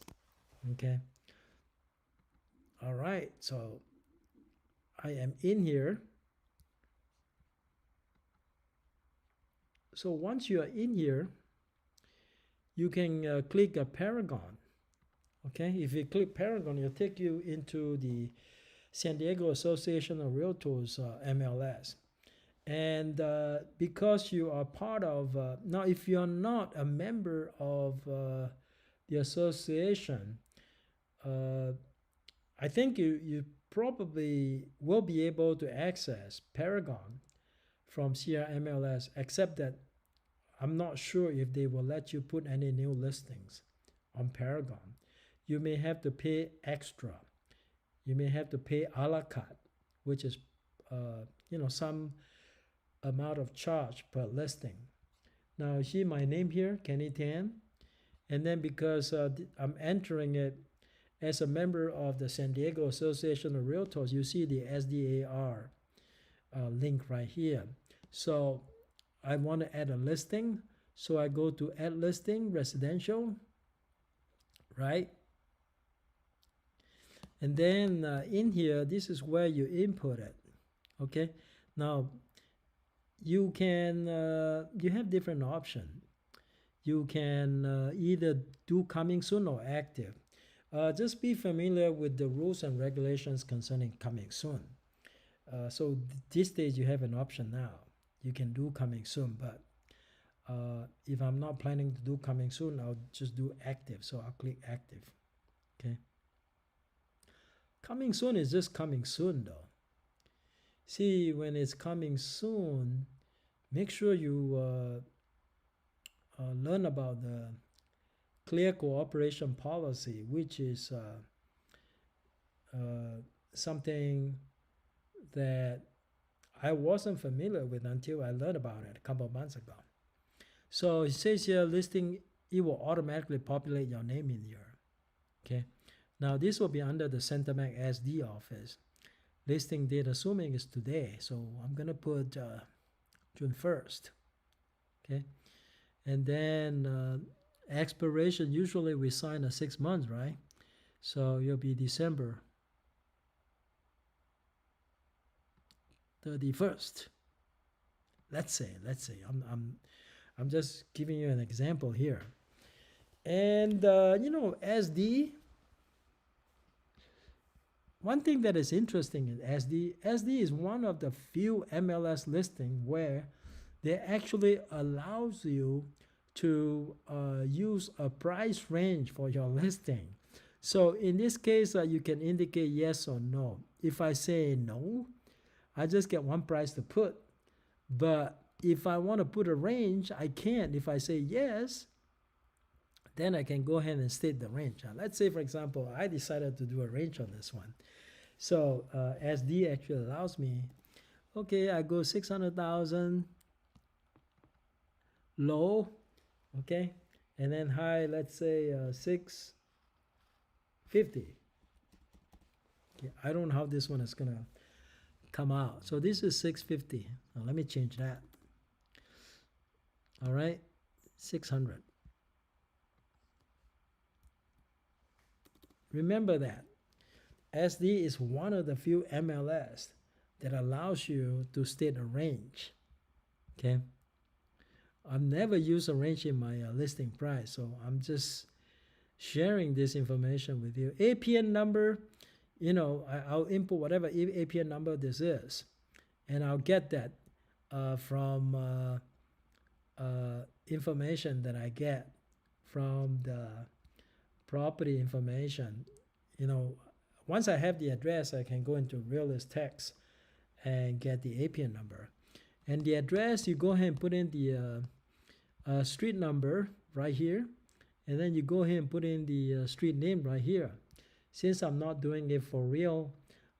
Okay. All right. So I am in here. So once you are in here, you can click a Paragon. Okay. If you click Paragon, it'll take you into the San Diego Association of Realtors MLS. And because you are part of, now if you're not a member of the association, I think you probably will be able to access Paragon from CRMLS, except that I'm not sure if they will let you put any new listings on Paragon. You may have to pay extra. You may have to pay a la carte, which is, some amount of charge per listing. Now see my name here, Kenny Tan, and then because I'm entering it as a member of the San Diego Association of Realtors, you see the SDAR link right here. So I want to add a listing, so I go to add listing, residential, right? And then in here, this is where you input it. Okay, now you can you have different options. You can either do coming soon or active. Just be familiar with the rules and regulations concerning coming soon. So this stage you have an option now. You can do coming soon, but if I'm not planning to do coming soon, I'll just do active. So I'll click active. Okay. Coming soon is just coming soon though. See, when it's coming soon, make sure you learn about the clear cooperation policy, which is something that I wasn't familiar with until I learned about it a couple of months ago. So it says here listing, it will automatically populate your name in here. Okay. Now this will be under the Centermac SD office. Listing date assuming is today. So I'm going to put June 1st. Okay. And then expiration, usually we sign a 6 months, right? So it'll be December 31st. Let's say I'm just giving you an example here. And SD, one thing that is interesting in SD is one of the few MLS listing where they actually allows you to use a price range for your listing. So in this case, you can indicate yes or no. If I say no, I just get one price to put. But if I want to put a range, I can't. If I say yes, then I can go ahead and state the range. Let's say, for example, I decided to do a range on this one. So SD actually allows me Okay, I go 600,000 low, okay, and then high, let's say 650. Okay, I don't know how this one is gonna come out. So this is 650. Now let me change that. All right, 600. Remember that SD is one of the few MLS that allows you to state a range. Okay, I've never used a range in my listing price, so I'm just sharing this information with you. APN number, I'll input whatever APN number this is, and I'll get that from information that I get from the property information. Once I have the address, I can go into realist text and get the APN number. And the address, you go ahead and put in the street number right here, and then you go ahead and put in the street name right here. Since I'm not doing it for real,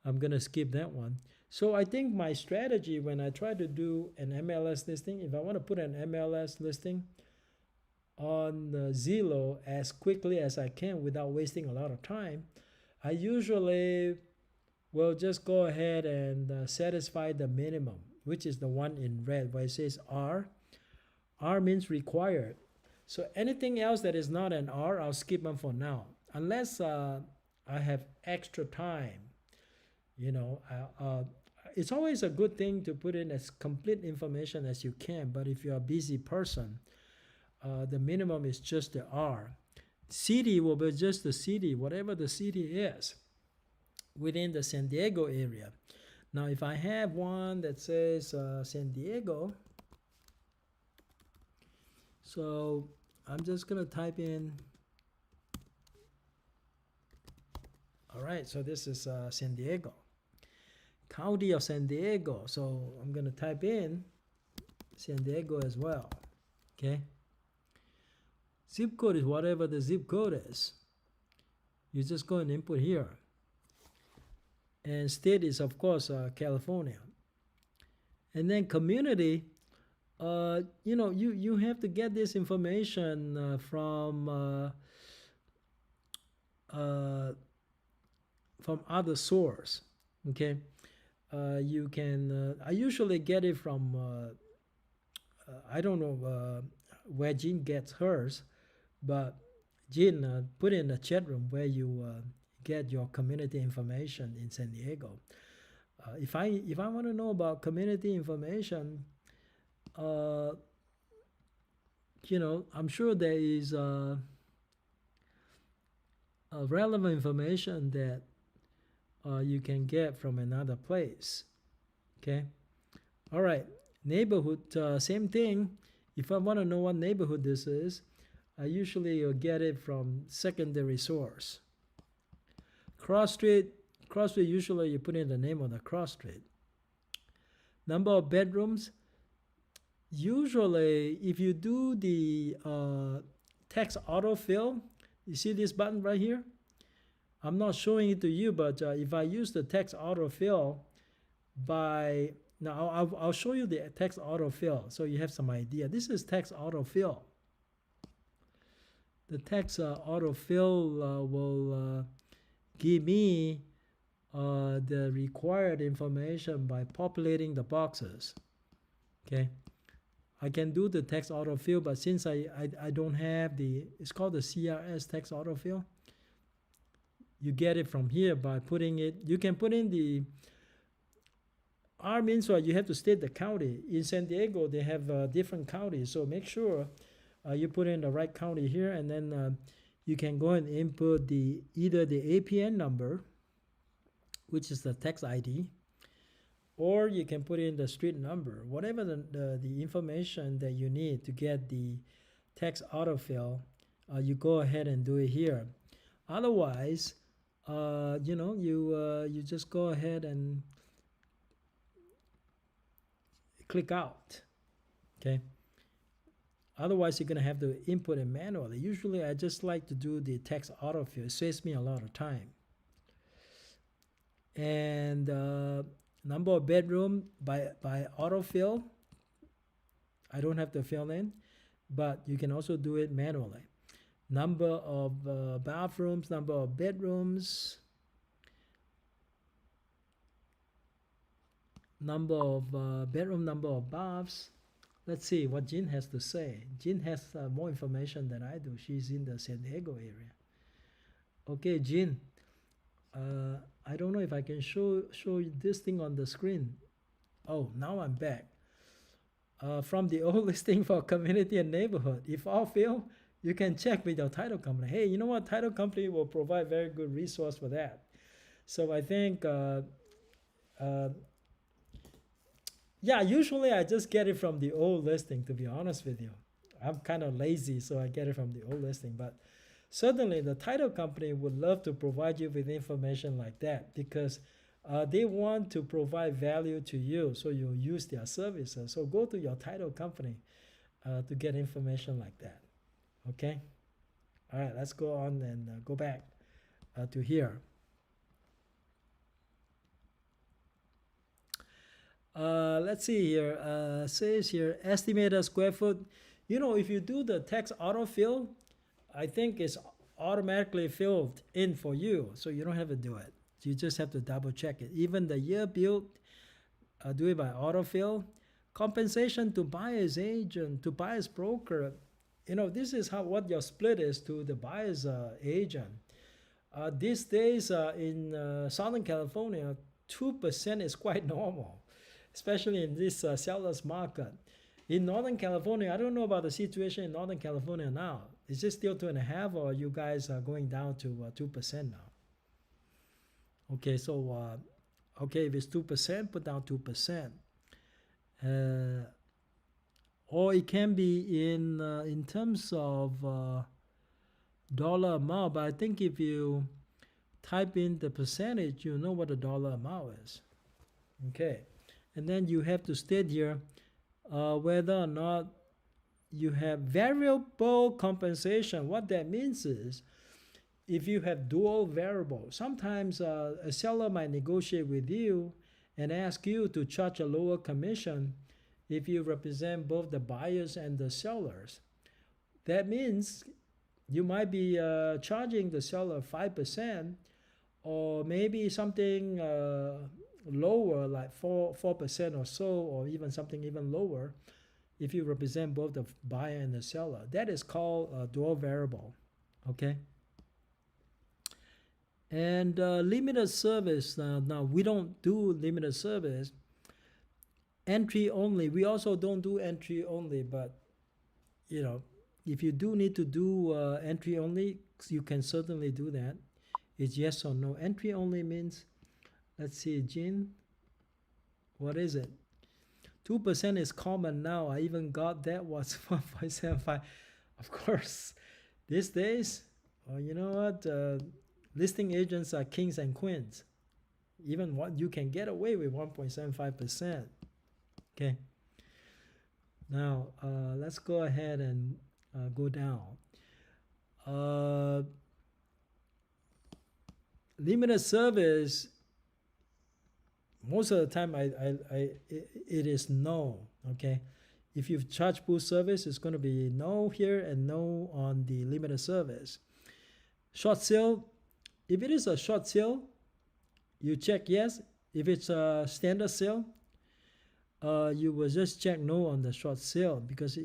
I'm gonna skip that one. So I think my strategy when I try to do an MLS listing, if I want to put an MLS listing on Zillow as quickly as I can without wasting a lot of time, I usually will just go ahead and satisfy the minimum, which is the one in red where it says R. R means required. So anything else that is not an R, I'll skip them for now. Unless I have extra time. It's always a good thing to put in as complete information as you can, but if you're a busy person, the minimum is just the R. City will be just the city, whatever the city is within the San Diego area. Now, if I have one that says San Diego, so I'm just gonna type in, all right, so this is San Diego, County of San Diego. So I'm gonna type in San Diego as well, okay? Zip code is whatever the zip code is. You just go and input here. And state is, of course, California. And then community, you have to get this information from other source, okay? You can, I usually get it from, I don't know where Jean gets hers, but Jean, put in the chat room where you get your community information in San Diego. If I want to know about community information, I'm sure there is relevant information that you can get from another place. Okay. All right. Neighborhood, same thing. If I want to know what neighborhood this is, I usually get it from secondary source. Cross street, usually you put in the name of the cross street. Number of bedrooms, usually if you do the text autofill, you see this button right here? I'm not showing it to you, but if I use the text autofill now I'll show you the text autofill so you have some idea. This is text autofill. The text autofill will give me the required information by populating the boxes. Okay, I can do the text autofill, but since I don't have it's called the CRS text autofill. You get it from here by putting it. You can put in the R means you have to state the county. In San Diego, they have different counties, so make sure you put in the right county here, and then you can go and input either the APN number, which is the text ID, or you can put in the street number, whatever the information that you need to get the text autofill. You go ahead and do it here. Otherwise, you just go ahead and click out. Okay. Otherwise, you're going to have to input it manually. Usually, I just like to do the text autofill. It saves me a lot of time. And Number of bedroom by autofill. I don't have to fill in, but you can also do it manually. Number of bathrooms, number of bedrooms, number of bedroom, number of baths. Let's see what Jean has to say. Jean has more information than I do. She's in the San Diego area. Okay, Jean. I don't know if I can show you this thing on the screen. Oh, now I'm back. From the old listing for community and neighborhood. If all fail, you can check with your title company. Hey, you know what? Title company will provide very good resource for that. So I think, yeah, usually I just get it from the old listing, to be honest with you. I'm kind of lazy, so I get it from the old listing. But certainly the title company would love to provide you with information like that because they want to provide value to you, so you'll use their services. So go to your title company to get information like that. Okay? All right, let's go on and go back to here. Let's see here. Says here, estimated square foot. You know, if you do the text autofill, I think it's automatically filled in for you, so you don't have to do it. You just have to double check it. Even the year built, do it by autofill. Compensation to buyer's agent, to buyer's broker. You know, this is what your split is to the buyer's agent. These days in Southern California, 2% is quite normal, especially in this seller's market. In Northern California, I don't know about the situation in Northern California now. Is it still 2.5%, or you guys are going down to 2% now? Okay, so okay, if it's 2%, put down 2%. Or it can be in terms of dollar amount, but I think if you type in the percentage, you know what the dollar amount is. Okay, and then you have to state here whether or not you have variable compensation. What that means is, if you have dual variable, sometimes a seller might negotiate with you and ask you to charge a lower commission if you represent both the buyers and the sellers. That means you might be charging the seller 5%, or maybe something lower, like 4% or so, or even something even lower if you represent both the buyer and the seller. That is called dual variable. Okay. And limited service, now we don't do limited service. Entry only, we also don't do entry only, but you know, if you do need to do entry only, you can certainly do that. It's yes or no. Entry only means, let's see, Jean, what is it? 2% is common now. I even got that was 1.75. Of course, these days, you know what? Listing agents are kings and queens. Even what you can get away with 1.75%. Okay. Now let's go ahead and go down. Limited service. Most of the time, it is no. Okay. If you charge full service, it's going to be no here and no on the limited service. Short sale. If it is a short sale, you check yes. If it's a standard sale, you will just check no on the short sale, because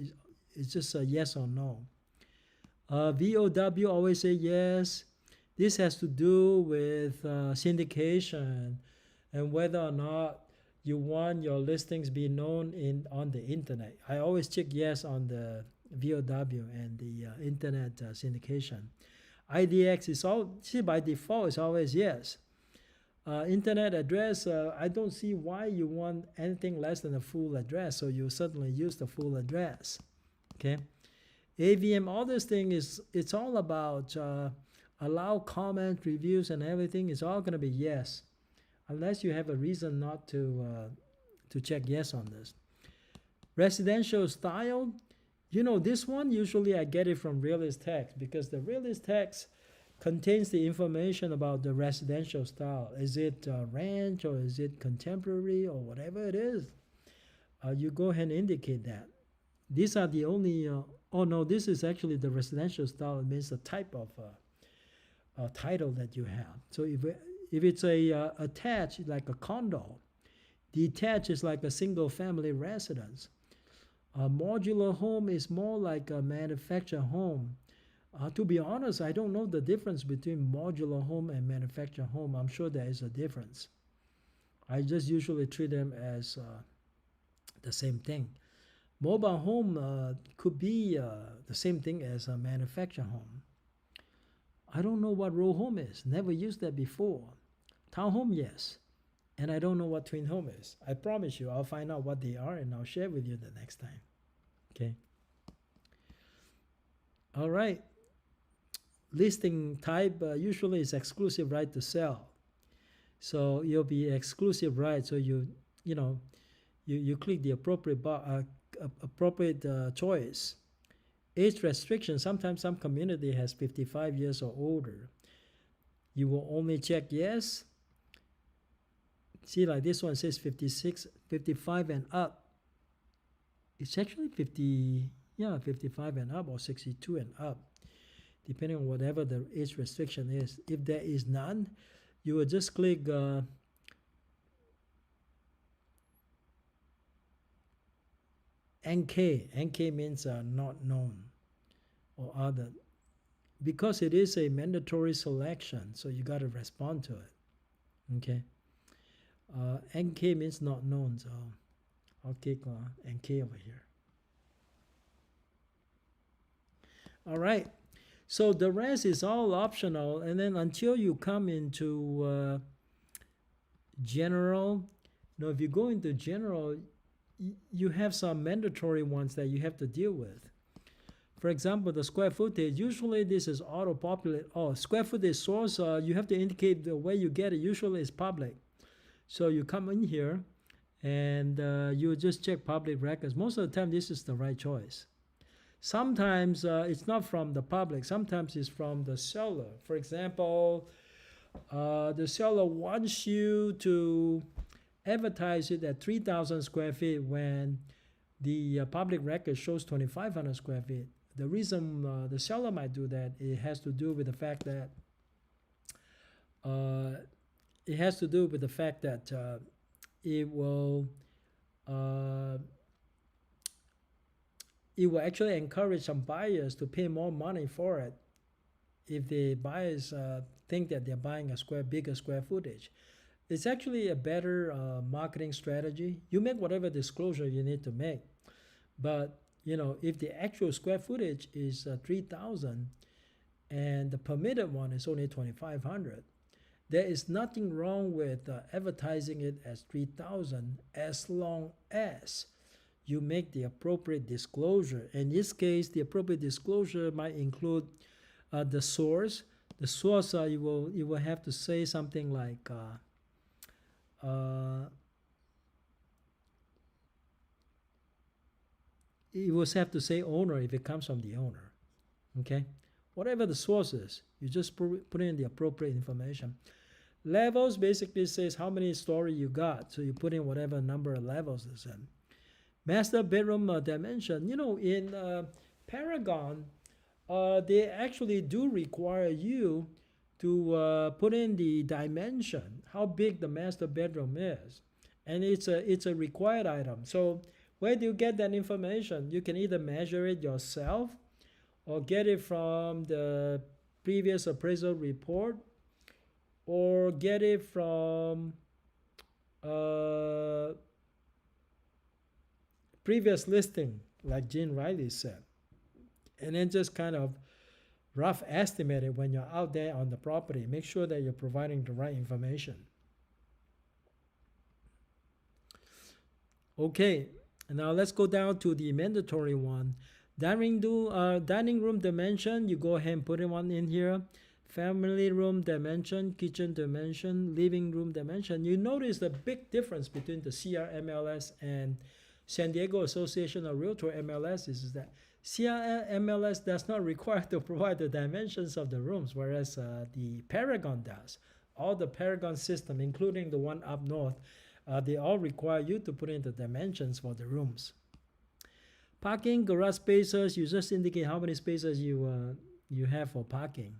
it's just a yes or no. VOW, always say yes. This has to do with syndication and whether or not you want your listings be known on the internet. I always check yes on the VOW and the internet syndication. IDX is all, see, by default, it's always yes. Internet address, I don't see why you want anything less than a full address, so you certainly use the full address. Okay. AVM, all this thing is, it's all about allow comment, reviews, and everything. It's all going to be yes, unless you have a reason not to check yes on this. Residential style, you know, this one usually I get it from Realist Text, because the Realist Text contains the information about the residential style. Is it ranch or is it contemporary or whatever it is? You go ahead and indicate that. These are the only, oh no, this is actually the residential style. It means the type of title that you have. So if it's a attached, like a condo, detached is like a single family residence. A modular home is more like a manufactured home. To be honest, I don't know the difference between modular home and manufactured home. I'm sure there is a difference. I just usually treat them as the same thing. Mobile home could be the same thing as a manufactured home. I don't know what row home is. Never used that before. Townhome, yes. And I don't know what twin home is. I promise you, I'll find out what they are and I'll share with you the next time. Okay. All right. Listing type usually is exclusive right to sell. So you'll be exclusive right. So you click the appropriate choice. Age restriction. Sometimes some community has 55 years or older. You will only check yes. See, like this one says 56, 55 and up. It's actually 55 and up or 62 and up, depending on whatever the age restriction is. If there is none, you will just click NK. NK means not known or other. Because it is a mandatory selection, so you got to respond to it. Okay. NK means not known, so I'll click NK over here. All right. So the rest is all optional, and then until you come into general, if you go into general, you have some mandatory ones that you have to deal with. For example, the square footage, usually this is auto-populate. Oh, square footage source, you have to indicate the way you get it. Usually it's public. So you come in here and you just check public records. Most of the time, this is the right choice. Sometimes it's not from the public. Sometimes it's from the seller. For example, the seller wants you to advertise it at 3,000 square feet when the public record shows 2,500 square feet. The reason the seller might do that, it has to do with the fact that it will actually encourage some buyers to pay more money for it if the buyers think that they're buying a bigger square footage. It's actually a better marketing strategy. You make whatever disclosure you need to make, but if the actual square footage is 3,000 and the permitted one is only 2,500, there is nothing wrong with advertising it as 3,000 as long as you make the appropriate disclosure. In this case, the appropriate disclosure might include the source. The source, you will have to say something like you will have to say owner if it comes from the owner. Okay, whatever the source is, you just put in the appropriate information. Levels basically says how many story you got, so you put in whatever number of levels is in. Master bedroom dimension. In Paragon, they actually do require you to put in the dimension, how big the master bedroom is, and it's a required item. So where do you get that information? You can either measure it yourself or get it from the previous appraisal report or get it from previous listing, like Gene Riley said, and then just kind of rough estimate it when you're out there on the property. Make sure that you're providing the right information. Okay, now let's go down to the mandatory one. Dining room dimension, you go ahead and put one in here. Family room dimension, kitchen dimension, living room dimension. You notice the big difference between the CR MLS and San Diego Association of Realtor MLS is that CRMLS does not require to provide the dimensions of the rooms, whereas the Paragon does. All the Paragon system, including the one up north, they all require you to put in the dimensions for the rooms. Parking, garage spaces, you just indicate how many spaces you have for parking.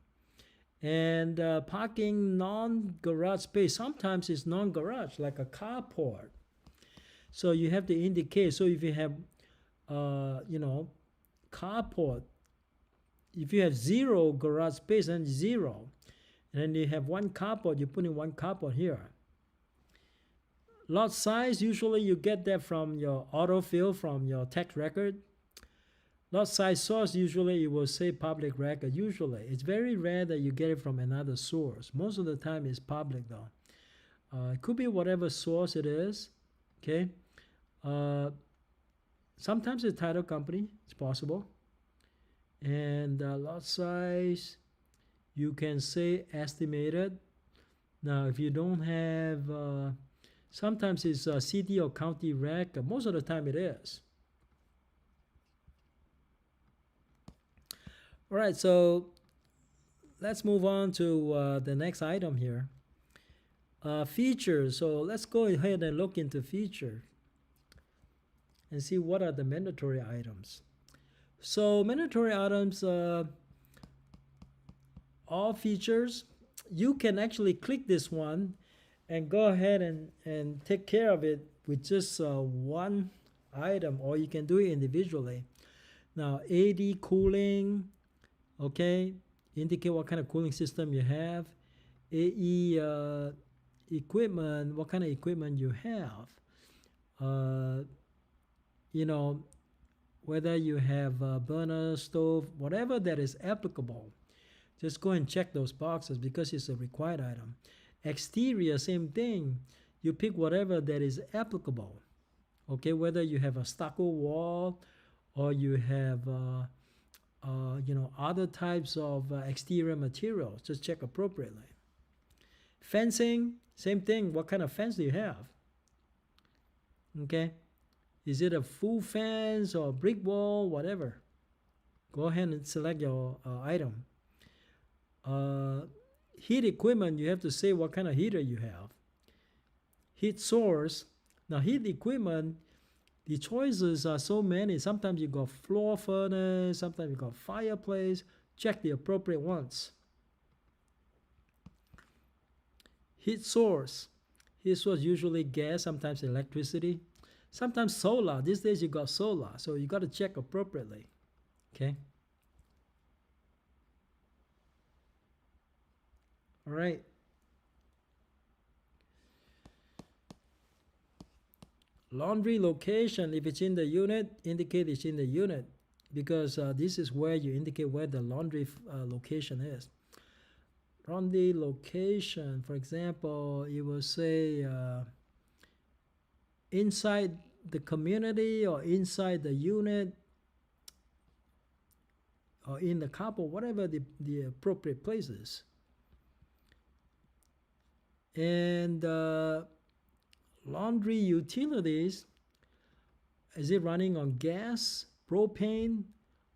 And parking non-garage space, sometimes it's non-garage, like a carport. So you have to indicate. So if you have, carport, if you have 0 garage space, then 0. And then you have 1 carport, you put in 1 carport here. Lot size, usually you get that from your autofill, from your tax record. Lot size source, usually it will say public record. Usually, it's very rare that you get it from another source. Most of the time it's public though. It could be whatever source it is, okay? Sometimes it's title company, it's possible. And lot size, you can say estimated. Now, if you don't have, sometimes it's city or county rec. Most of the time it is. All right, so let's move on to the next item here. Features. So let's go ahead and look into feature and see what are the mandatory items. So mandatory items, all features, you can actually click this one and go ahead and take care of it with just one item, or you can do it individually. Now, AD cooling, okay, indicate what kind of cooling system you have. AE equipment, what kind of equipment you have. Whether you have a burner, stove, whatever that is applicable, just go and check those boxes because it's a required item. Exterior, same thing. You pick whatever that is applicable. Okay, whether you have a stucco wall or you have other types of exterior materials, just check appropriately. Fencing, same thing. What kind of fence do you have? Okay, is it a full fence or brick wall, whatever? Go ahead and select your item. Heat equipment, you have to say what kind of heater you have. Heat source. Now, heat equipment, the choices are so many. Sometimes you got floor furnace, sometimes you got fireplace. Check the appropriate ones. Heat source. Heat source usually gas, sometimes electricity, sometimes solar. These days you got solar, so you got to check appropriately. Okay. All right. Laundry location, if it's in the unit, indicate it's in the unit because this is where you indicate where the laundry location is. Laundry location, for example, you will say inside the community or inside the unit or in the couple, whatever the appropriate places. And laundry utilities, is it running on gas, propane,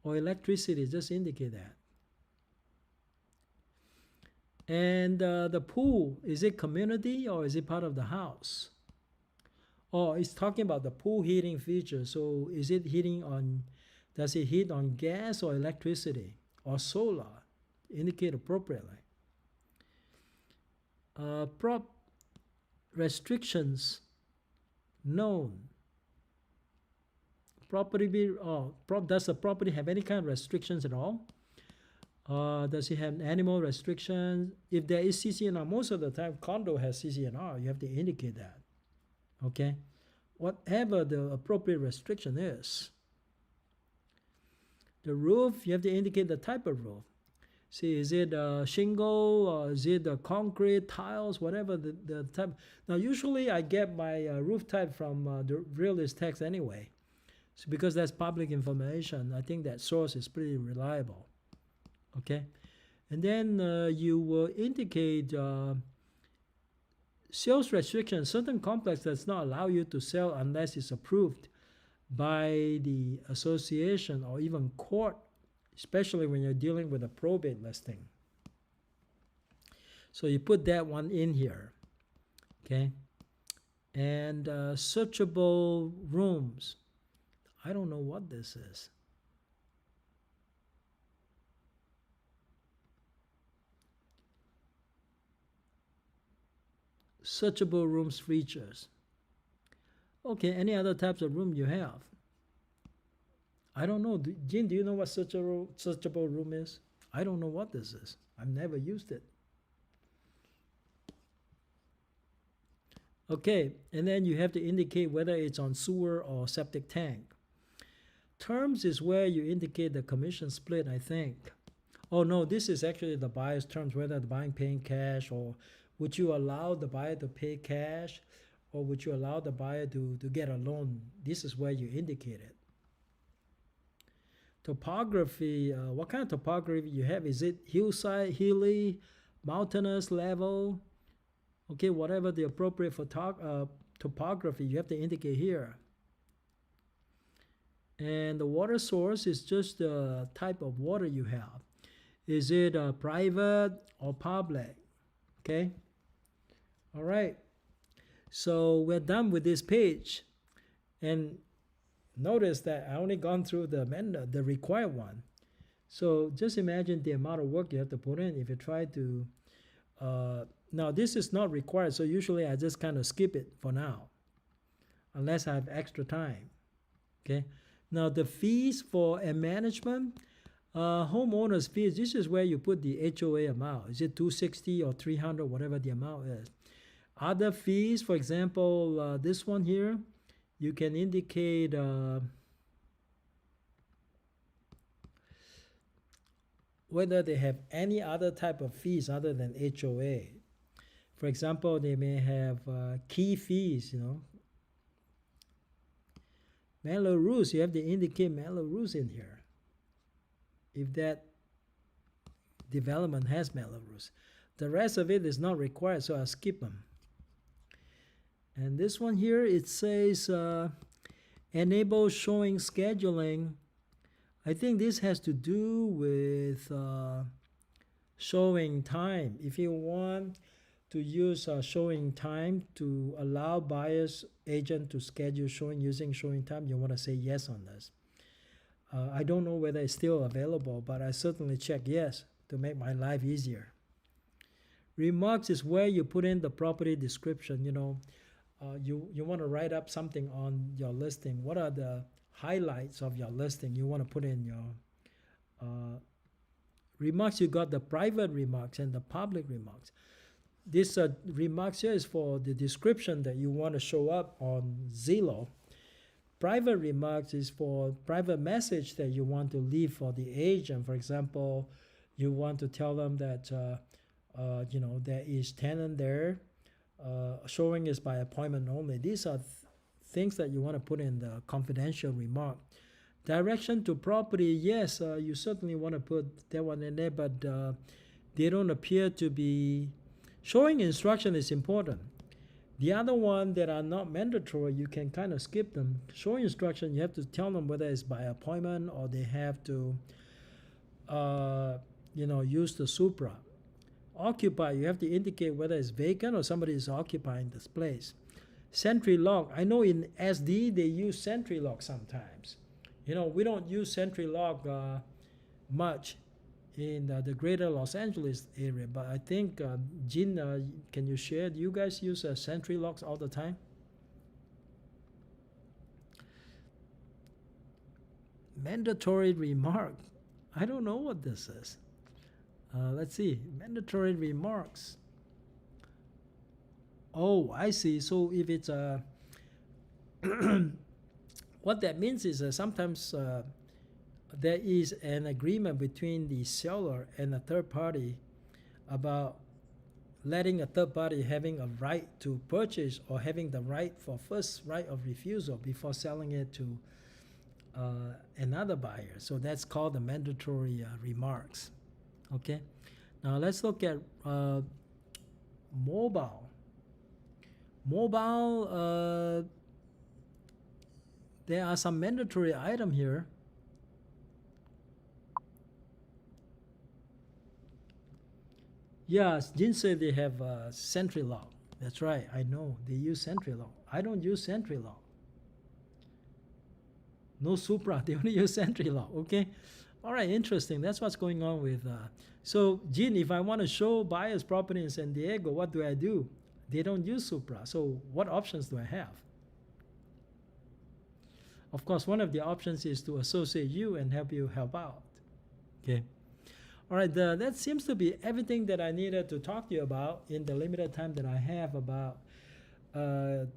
or electricity? Just indicate that. And the pool, is it community or is it part of the house? Oh, it's talking about the pool heating feature. So is it heating on, does it heat on gas or electricity or solar? Indicate appropriately. Prop restrictions, known. Property does the property have any kind of restrictions at all? Does it have animal restrictions? If there is CC&R, most of the time condo has CC&R, you have to indicate that. Okay, whatever the appropriate restriction is. The roof, you have to indicate the type of roof. See, is it shingle or is it concrete, tiles, whatever the type. Now, usually I get my roof type from the realist text anyway. So because that's public information, I think that source is pretty reliable. Okay, and then you will indicate sales restrictions. Certain complex does not allow you to sell unless it's approved by the association or even court, especially when you're dealing with a probate listing. So you put that one in here, okay? And searchable rooms. I don't know what this is. Searchable rooms features. Okay, any other types of room you have? I don't know. Jin, do you know what searchable room is? I don't know what this is. I've never used it. Okay, and then you have to indicate whether it's on sewer or septic tank. Terms is where you indicate the commission split, I think. Oh no, this is actually the buyer's terms, whether the buyer paying cash, or would you allow the buyer to pay cash, or would you allow the buyer to get a loan? This is where you indicate it. Topography, what kind of topography you have? Is it hillside, hilly, mountainous, level? Okay, whatever the appropriate topography, you have to indicate here. And the water source is just the type of water you have. Is it private or public? Okay. All right. So we're done with this page. And notice that I only gone through the required one. So just imagine the amount of work you have to put in if you try to. Now this is not required, so usually I just kind of skip it for now, unless I have extra time. Okay. Now the fees for a management, homeowners fees, this is where you put the HOA amount. Is it 260 or 300, whatever the amount is. Other fees, for example, this one here, you can indicate whether they have any other type of fees other than HOA. For example, they may have key fees, Mellow rules, you have to indicate mellow rules in here. If that development has mellow rules. The rest of it is not required, so I'll skip them. And this one here, it says enable showing scheduling. I think this has to do with showing time. If you want to use showing time to allow buyer's agent to schedule showing using showing time, you want to say yes on this. I don't know whether it's still available, but I certainly check yes to make my life easier. Remarks is where you put in the property description. You want to write up something on your listing. What are the highlights of your listing? You want to put in your remarks. You got the private remarks and the public remarks. This remarks here is for the description that you want to show up on Zillow. Private remarks is for private message that you want to leave for the agent. For example, you want to tell them that there is tenant there. Showing is by appointment only. These are things that you want to put in the confidential remark. Direction to property, yes, you certainly want to put that one in there, but they don't appear to be. Showing instruction is important. The other one that are not mandatory, you can kind of skip them. Showing instruction, you have to tell them whether it's by appointment or they have to, use the Supra. Occupy, you have to indicate whether it's vacant or somebody is occupying this place. Sentry lock, I know in SD they use sentry lock sometimes. We don't use sentry lock much in the greater Los Angeles area, but I think Jin, can you share? Do you guys use sentry locks all the time? Mandatory remark, I don't know what this is. Let's see, mandatory remarks. Oh, I see. So if it's what that means is sometimes there is an agreement between the seller and a third party about letting a third party having a right to purchase or having the right for first right of refusal before selling it to another buyer. So that's called the mandatory remarks. Okay, now let's look at mobile. 。 . 。 。 。 . 。 . 。 . 。 . 。 . 。 . 。 . 。 . 。 。 . 。 。 . 。 。 . 。 . 。 . 。 . 。 。 . 。 。 . 。 。 . 。 。 . 。 . 。 . 。 . 。There are some mandatory item here. Yes, Jin said they have Sentry Lock. That's right, I know. They use Sentry Lock. I don't use Sentry Lock. No Supra, they only use Sentry Lock, okay? All right, interesting. That's what's going on with... so, Jin, if I want to show buyers property in San Diego, what do I do? They don't use Supra, so what options do I have? Of course, one of the options is to associate you and help you help out, okay? All right, that seems to be everything that I needed to talk to you about in the limited time that I have about, inputting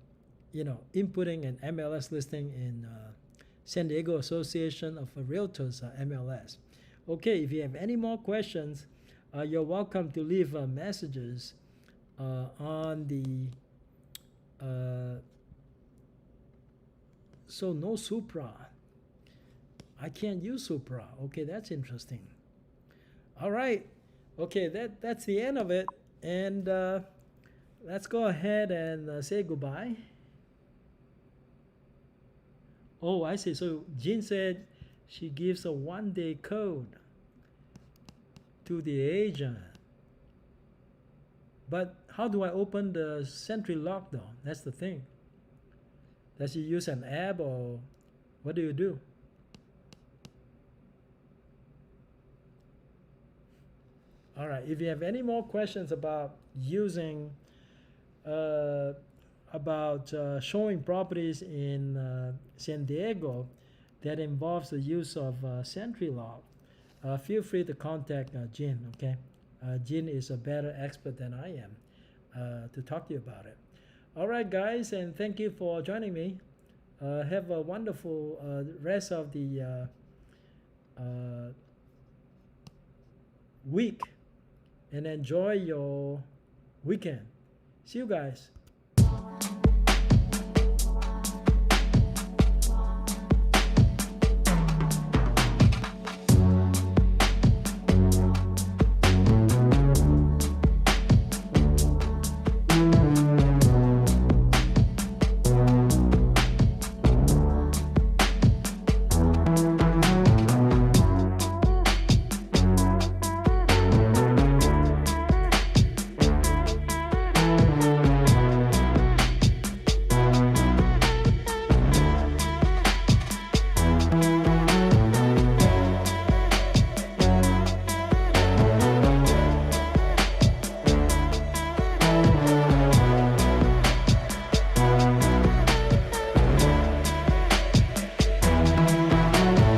an MLS listing in San Diego Association of Realtors MLS. Okay, if you have any more questions, you're welcome to leave messages on the. So no Supra. I can't use Supra. Okay, that's interesting. All right. Okay, that's the end of it. And let's go ahead and say goodbye. Oh, I see. So Jean said she gives a 1-day code to the agent. But how do I open the Sentry Lock though? That's the thing. Does she use an app or what do you do? All right, if you have any more questions about using, showing properties in San Diego that involves the use of Sentry Lock, feel free to contact Jin, okay? Jin is a better expert than I am to talk to you about it. All right, guys, and thank you for joining me. Have a wonderful rest of the week and enjoy your weekend. See you guys.